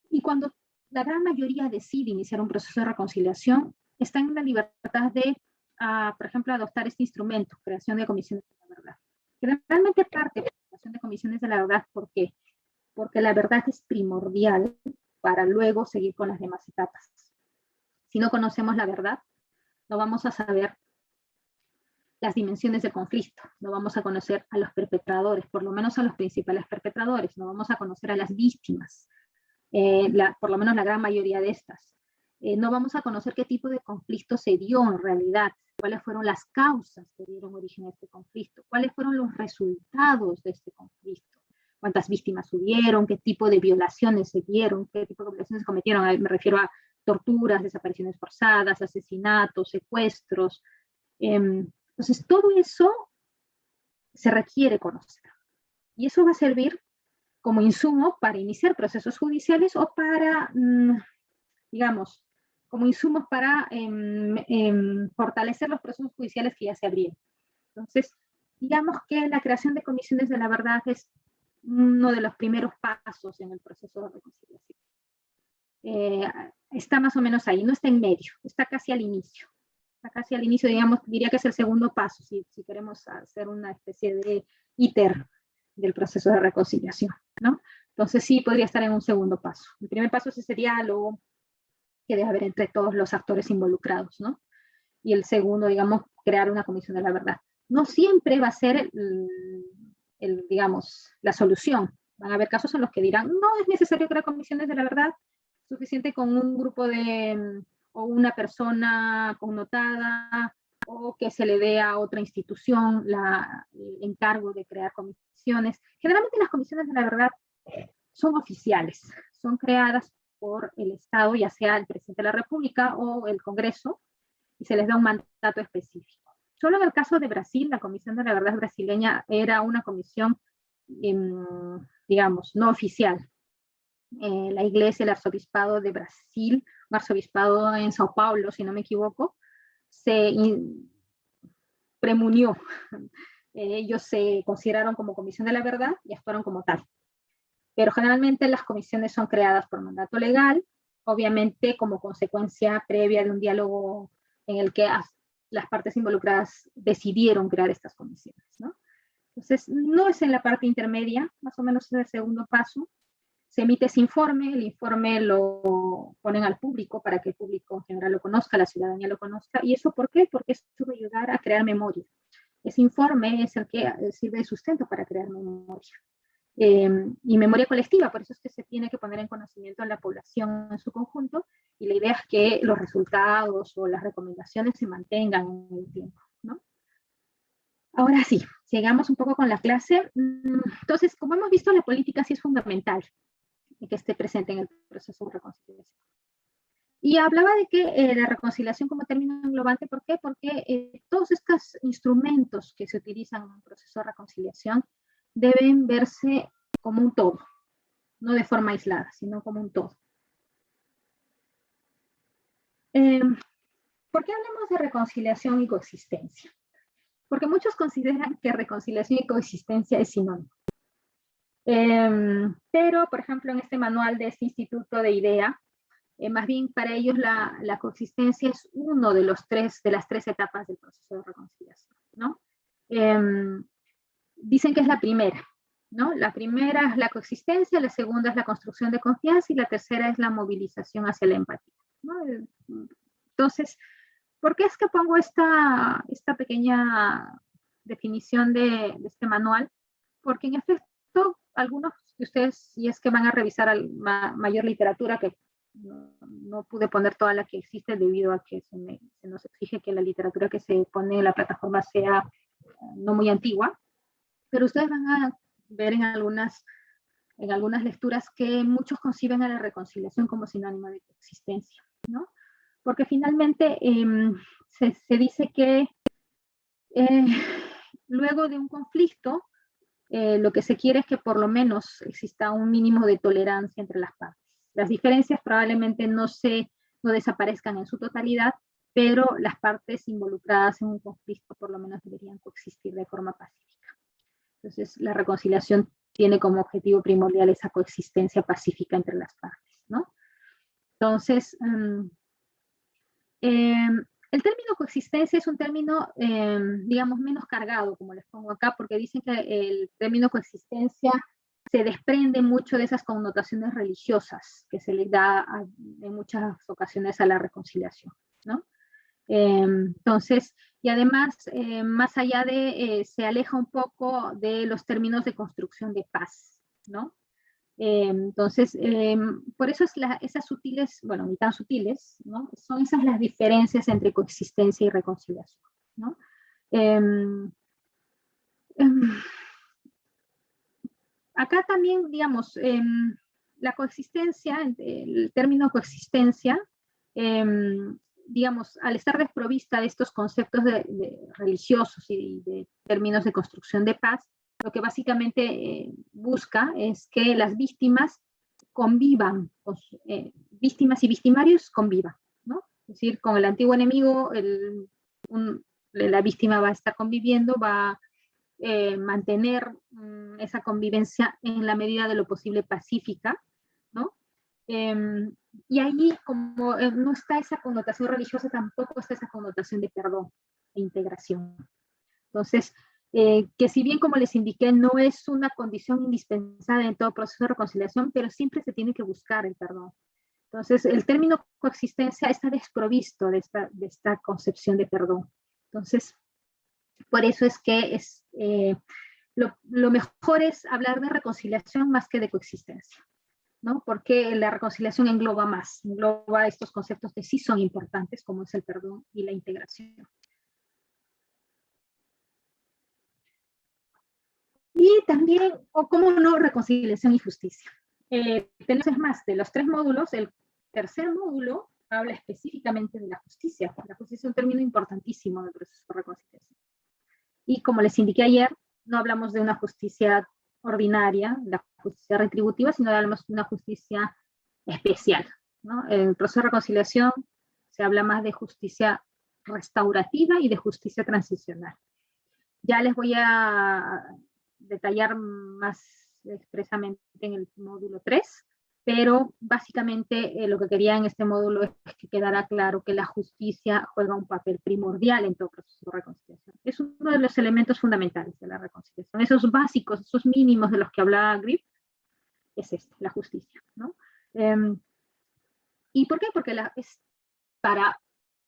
Y cuando la gran mayoría decide iniciar un proceso de reconciliación, está en la libertad de, por ejemplo, adoptar este instrumento, creación de comisiones de la verdad. Generalmente parte de la creación de comisiones de la verdad, ¿por qué? Porque la verdad es primordial para luego seguir con las demás etapas. Si no conocemos la verdad, no vamos a saber las dimensiones del conflicto, no vamos a conocer a los perpetradores, por lo menos a los principales perpetradores, no vamos a conocer a las víctimas, por lo menos la gran mayoría de estas. No vamos a conocer qué tipo de conflicto se dio en realidad, cuáles fueron las causas que dieron origen a este conflicto, cuáles fueron los resultados de este conflicto, cuántas víctimas hubieron, qué tipo de violaciones se dieron, qué tipo de violaciones se cometieron. Me refiero a torturas, desapariciones forzadas, asesinatos, secuestros. Entonces, todo eso se requiere conocer. Y eso va a servir como insumo para iniciar procesos judiciales o para, digamos, como insumos para fortalecer los procesos judiciales que ya se abrieron. Entonces, digamos que la creación de comisiones de la verdad es uno de los primeros pasos en el proceso de reconciliación. Está más o menos ahí, no está en medio, está casi al inicio. Está casi al inicio, digamos, diría que es el segundo paso, si queremos hacer una especie de íter del proceso de reconciliación, ¿no? Entonces sí podría estar en un segundo paso. El primer paso es ese diálogo que debe haber entre todos los actores involucrados, ¿no? Y el segundo, digamos, crear una comisión de la verdad. No siempre va a ser, digamos, la solución. Van a haber casos en los que dirán, no es necesario crear comisiones de la verdad, suficiente con un grupo o una persona connotada, o que se le dé a otra institución el encargo de crear comisiones. Generalmente las comisiones de la verdad son oficiales, son creadas por el Estado, ya sea el presidente de la República o el Congreso, y se les da un mandato específico. Solo en el caso de Brasil, la Comisión de la Verdad brasileña era una comisión, digamos, no oficial. La Iglesia, el Arzobispado de Brasil, un arzobispado en Sao Paulo, si no me equivoco, se premunió. Ellos se consideraron como Comisión de la Verdad y actuaron como tal. Pero generalmente las comisiones son creadas por mandato legal, obviamente como consecuencia previa de un diálogo en el que las partes involucradas decidieron crear estas comisiones, ¿no? Entonces, no es en la parte intermedia, más o menos es el segundo paso. Se emite ese informe, el informe lo ponen al público para que el público en general lo conozca, la ciudadanía lo conozca. ¿Y eso por qué? Porque eso va a ayudar a crear memoria. Ese informe es el que sirve de sustento para crear memoria. Y memoria colectiva, por eso es que se tiene que poner en conocimiento a la población en su conjunto, y la idea es que los resultados o las recomendaciones se mantengan en el tiempo, ¿no? Ahora sí, llegamos un poco con la clase. Entonces, como hemos visto, la política sí es fundamental que esté presente en el proceso de reconciliación. Y hablaba de que la reconciliación como término englobante, ¿por qué? Porque todos estos instrumentos que se utilizan en un proceso de reconciliación deben verse como un todo, no de forma aislada, sino como un todo. ¿Por qué hablamos de reconciliación y coexistencia? Porque muchos consideran que reconciliación y coexistencia es sinónimo. Pero, por ejemplo, en este manual de este Instituto de IDEA, más bien para ellos la coexistencia es uno de las tres etapas del proceso de reconciliación, ¿no? Dicen que es la primera, ¿no? La primera es la coexistencia, la segunda es la construcción de confianza y la tercera es la movilización hacia la empatía, ¿no? Entonces, ¿por qué es que pongo esta pequeña definición de este manual? Porque en efecto, algunos de ustedes, si es que van a revisar mayor literatura, que no pude poner toda la que existe debido a que se nos exige que la literatura que se pone en la plataforma sea no muy antigua, pero ustedes van a ver en algunas lecturas que muchos conciben a la reconciliación como sinónimo de coexistencia, ¿no? Porque finalmente se dice que luego de un conflicto, lo que se quiere es que por lo menos exista un mínimo de tolerancia entre las partes. Las diferencias probablemente no desaparezcan en su totalidad, pero las partes involucradas en un conflicto por lo menos deberían coexistir de forma pacífica. Entonces, la reconciliación tiene como objetivo primordial esa coexistencia pacífica entre las partes, ¿no? Entonces, el término coexistencia es un término, digamos, menos cargado, como les pongo acá, porque dicen que el término coexistencia se desprende mucho de esas connotaciones religiosas que se le da en muchas ocasiones a la reconciliación, ¿no? Entonces, y además, más allá se aleja un poco de los términos de construcción de paz, ¿no? Entonces, por eso esas sutiles, bueno, ni tan sutiles, ¿no? Son esas las diferencias entre coexistencia y reconciliación, ¿no? Acá también, digamos, la coexistencia, el término coexistencia, digamos, al estar desprovista de estos conceptos religiosos y de términos de construcción de paz, lo que básicamente busca es que las víctimas convivan, víctimas y victimarios convivan, ¿no? Es decir, con el antiguo enemigo, la víctima va a estar conviviendo, va a mantener esa convivencia en la medida de lo posible pacífica, ¿no? Y allí, como no está esa connotación religiosa, tampoco está esa connotación de perdón e integración. Entonces, que si bien, como les indiqué, no es una condición indispensable en todo proceso de reconciliación, pero siempre se tiene que buscar el perdón. Entonces, el término coexistencia está desprovisto de esta concepción de perdón. Entonces, por eso es que lo mejor es hablar de reconciliación más que de coexistencia, ¿no? Porque la reconciliación engloba estos conceptos que sí son importantes, como es el perdón y la integración. Y también, o cómo no, reconciliación y justicia. Tenemos más, de los 3 módulos, el tercer módulo habla específicamente de la justicia. La justicia es un término importantísimo en el proceso de reconciliación. Y como les indiqué ayer, no hablamos de una justicia ordinaria, la justicia retributiva, sino hablamos de una justicia especial, ¿no? En el proceso de reconciliación se habla más de justicia restaurativa y de justicia transicional. Ya les voy a detallar más expresamente en el módulo 3, pero básicamente lo que quería en este módulo es que quedara claro que la justicia juega un papel primordial en todo proceso de reconciliación. Es uno de los elementos fundamentales de la reconciliación. Esos básicos, esos mínimos de los que hablaba Griff, es la justicia, ¿no? ¿Y por qué? Porque es para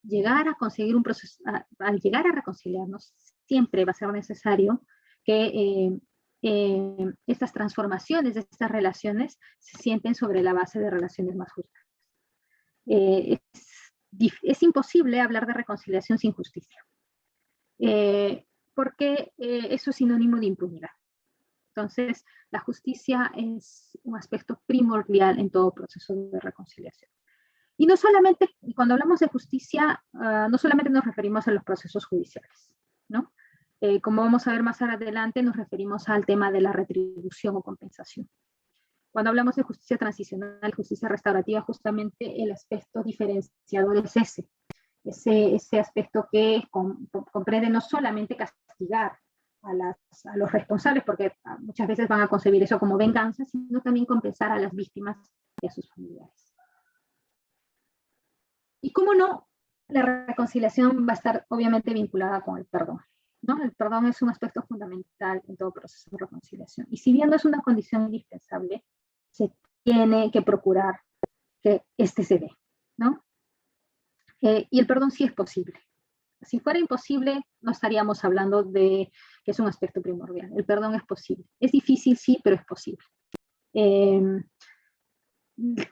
llegar a conseguir un proceso, al llegar a reconciliarnos, siempre va a ser necesario que estas transformaciones de estas relaciones se sienten sobre la base de relaciones más justas. Es imposible hablar de reconciliación sin justicia, porque eso es sinónimo de impunidad. Entonces, la justicia es un aspecto primordial en todo proceso de reconciliación. Y no solamente, cuando hablamos de justicia, no solamente nos referimos a los procesos judiciales, ¿no? Como vamos a ver más adelante, nos referimos al tema de la retribución o compensación. Cuando hablamos de justicia transicional, justicia restaurativa, justamente el aspecto diferenciador es ese, ese aspecto que comprende no solamente castigar a los responsables, porque muchas veces van a concebir eso como venganza, sino también compensar a las víctimas y a sus familiares. Y cómo no, la reconciliación va a estar obviamente vinculada con el perdón, ¿no? El perdón es un aspecto fundamental en todo proceso de reconciliación. Y si bien no es una condición indispensable, se tiene que procurar que este se dé, ¿no? Y el perdón sí es posible. Si fuera imposible, no estaríamos hablando de que es un aspecto primordial. El perdón es posible. Es difícil, sí, pero es posible. El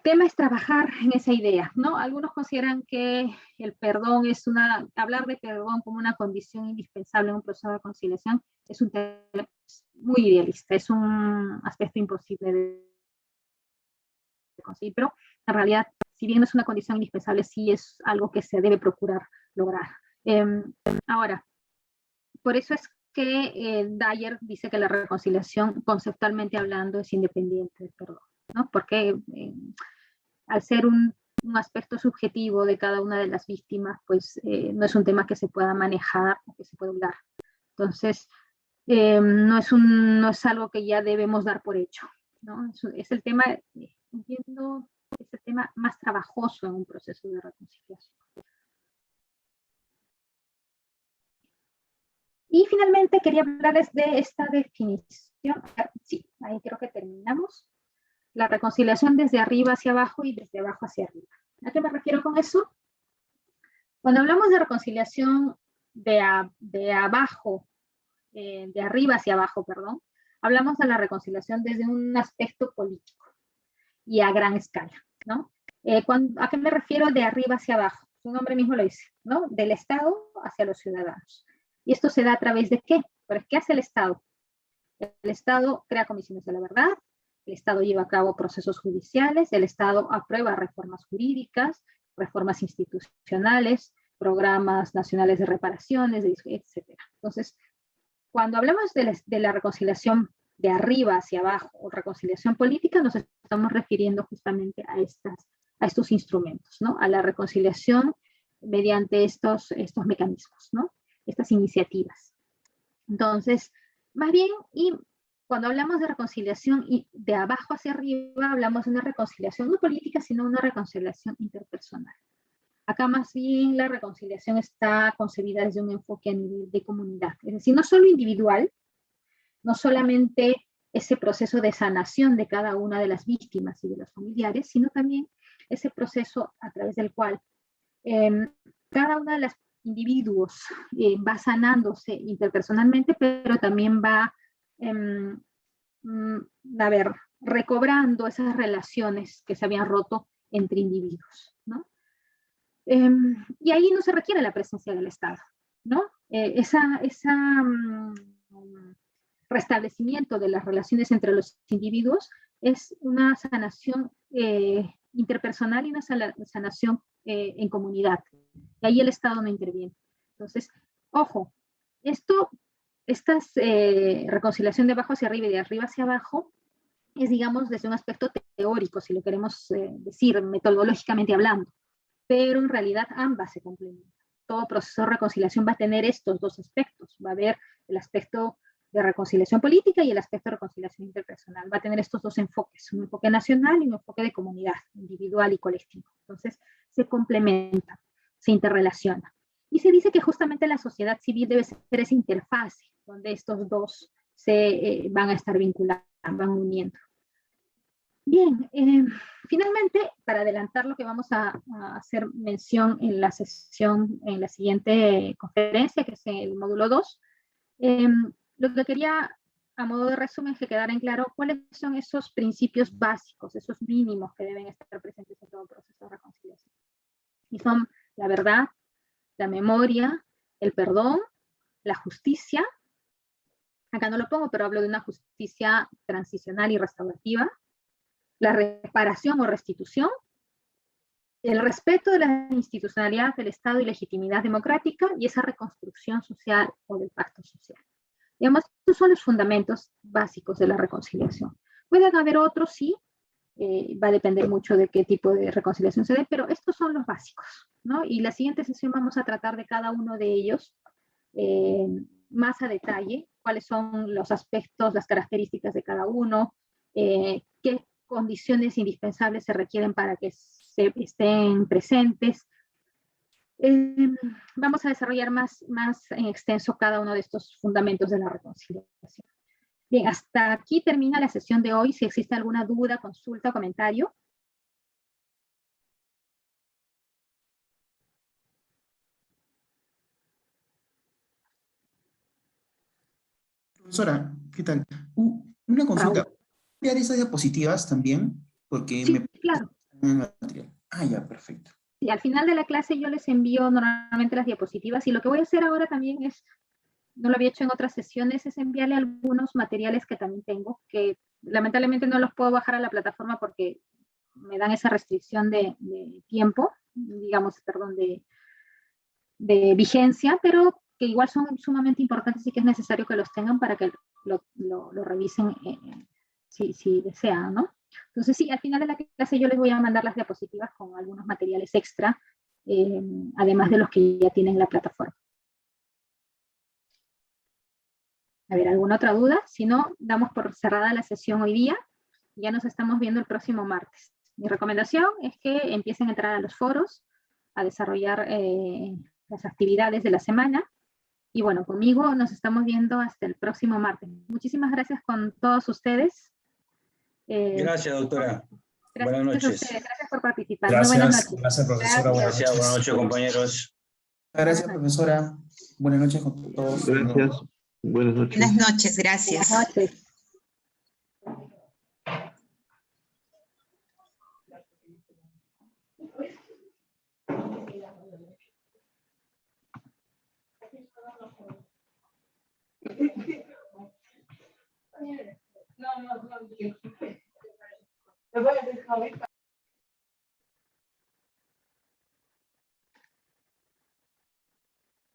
tema es trabajar en esa idea, ¿no? Algunos consideran que el perdón es hablar de perdón como una condición indispensable en un proceso de reconciliación es un tema muy idealista, es un aspecto imposible de conseguir, pero en realidad, si bien no es una condición indispensable, sí es algo que se debe procurar lograr. Ahora, por eso es que Dyer dice que la reconciliación, conceptualmente hablando, es independiente del perdón, ¿no? Porque al ser un aspecto subjetivo de cada una de las víctimas, pues no es un tema que se pueda manejar o que se pueda hablar. Entonces, no es algo que ya debemos dar por hecho, ¿no? Es el tema, entiendo, es el tema más trabajoso en un proceso de reconciliación. Y finalmente quería hablarles de esta definición. Sí, ahí creo que terminamos. La reconciliación desde arriba hacia abajo y desde abajo hacia arriba. ¿A qué me refiero con eso? Cuando hablamos de reconciliación de abajo, de arriba hacia abajo, perdón, hablamos de la reconciliación desde un aspecto político y a gran escala, ¿no? ¿A qué me refiero de arriba hacia abajo? Su nombre mismo lo dice, ¿no? Del Estado hacia los ciudadanos. ¿Y esto se da a través de qué? ¿Pero qué hace el Estado? El Estado crea comisiones de la verdad, el Estado lleva a cabo procesos judiciales, el Estado aprueba reformas jurídicas, reformas institucionales, programas nacionales de reparaciones, etc. Entonces, cuando hablamos de la reconciliación de arriba hacia abajo o reconciliación política, nos estamos refiriendo justamente a estos instrumentos, ¿no? A la reconciliación mediante estos mecanismos, ¿no? Estas iniciativas. Entonces, más bien, y cuando hablamos de reconciliación y de abajo hacia arriba, hablamos de una reconciliación no política, sino una reconciliación interpersonal. Acá más bien la reconciliación está concebida desde un enfoque a nivel de comunidad, es decir, no solo individual, no solamente ese proceso de sanación de cada una de las víctimas y de los familiares, sino también ese proceso a través del cual cada una de las individuos va sanándose interpersonalmente, pero también va, recobrando esas relaciones que se habían roto entre individuos, ¿no? Y ahí no se requiere la presencia del Estado, ¿no? Restablecimiento de las relaciones entre los individuos es una sanación interpersonal y una sanación en comunidad. Y ahí el Estado no interviene. Entonces, ojo, esta reconciliación de abajo hacia arriba y de arriba hacia abajo es, digamos, desde un aspecto teórico, si lo queremos decir metodológicamente hablando, pero en realidad ambas se complementan. Todo proceso de reconciliación va a tener estos dos aspectos. Va a haber el aspecto de reconciliación política y el aspecto de reconciliación interpersonal. Va a tener estos dos enfoques, un enfoque nacional y un enfoque de comunidad, individual y colectivo. Entonces, se complementan, se interrelacionan. Y se dice que justamente la sociedad civil debe ser esa interfase donde estos dos se van a estar vinculados, van uniendo. Bien, finalmente, para adelantar lo que vamos a hacer mención en la sesión, en la siguiente conferencia, que es el módulo 2, lo que quería, a modo de resumen, que quedara en claro cuáles son esos principios básicos, esos mínimos que deben estar presentes en todo proceso de reconciliación. Y son la verdad, la memoria, el perdón, la justicia. Acá no lo pongo, pero hablo de una justicia transicional y restaurativa, la reparación o restitución, el respeto de la institucionalidad del Estado y legitimidad democrática y esa reconstrucción social o del pacto social. Digamos, estos son los fundamentos básicos de la reconciliación. Pueden haber otros, sí, Va a depender mucho de qué tipo de reconciliación se dé, pero estos son los básicos, ¿no? Y la siguiente sesión vamos a tratar de cada uno de ellos más a detalle, cuáles son los aspectos, las características de cada uno, qué condiciones indispensables se requieren para que estén presentes. Vamos a desarrollar más en extenso cada uno de estos fundamentos de la reconciliación. Bien, hasta aquí termina la sesión de hoy. Si existe alguna duda, consulta o comentario. Profesora, ¿qué tal? Una consulta. Raúl. ¿Enviar esas diapositivas también? Porque Sí, me... claro. Ah, ya, perfecto. Y al final de la clase yo les envío normalmente las diapositivas y lo que voy a hacer ahora también es, no lo había hecho en otras sesiones, es enviarle algunos materiales que también tengo, que lamentablemente no los puedo bajar a la plataforma porque me dan esa restricción de tiempo, digamos, perdón, de vigencia, pero que igual son sumamente importantes y que es necesario que los tengan para que lo revisen si desean, ¿no? Entonces sí, al final de la clase yo les voy a mandar las diapositivas con algunos materiales extra, además de los que ya tienen la plataforma. A ver, ¿alguna otra duda? Si no, damos por cerrada la sesión hoy día. Ya nos estamos viendo el próximo martes. Mi recomendación es que empiecen a entrar a los foros, a desarrollar las actividades de la semana. Y bueno, conmigo nos estamos viendo hasta el próximo martes. Muchísimas gracias con todos ustedes. Gracias, doctora. Gracias Buenas noches. a ustedes, gracias por participar. Muy buenas noches. Gracias, profesora. Buenas Gracias, buenas noches. noches, compañeros. Gracias, profesora. Buenas noches con todos. Gracias. Buenas noches. Buenas noches, gracias. Buenas noches. No. Te voy a dejar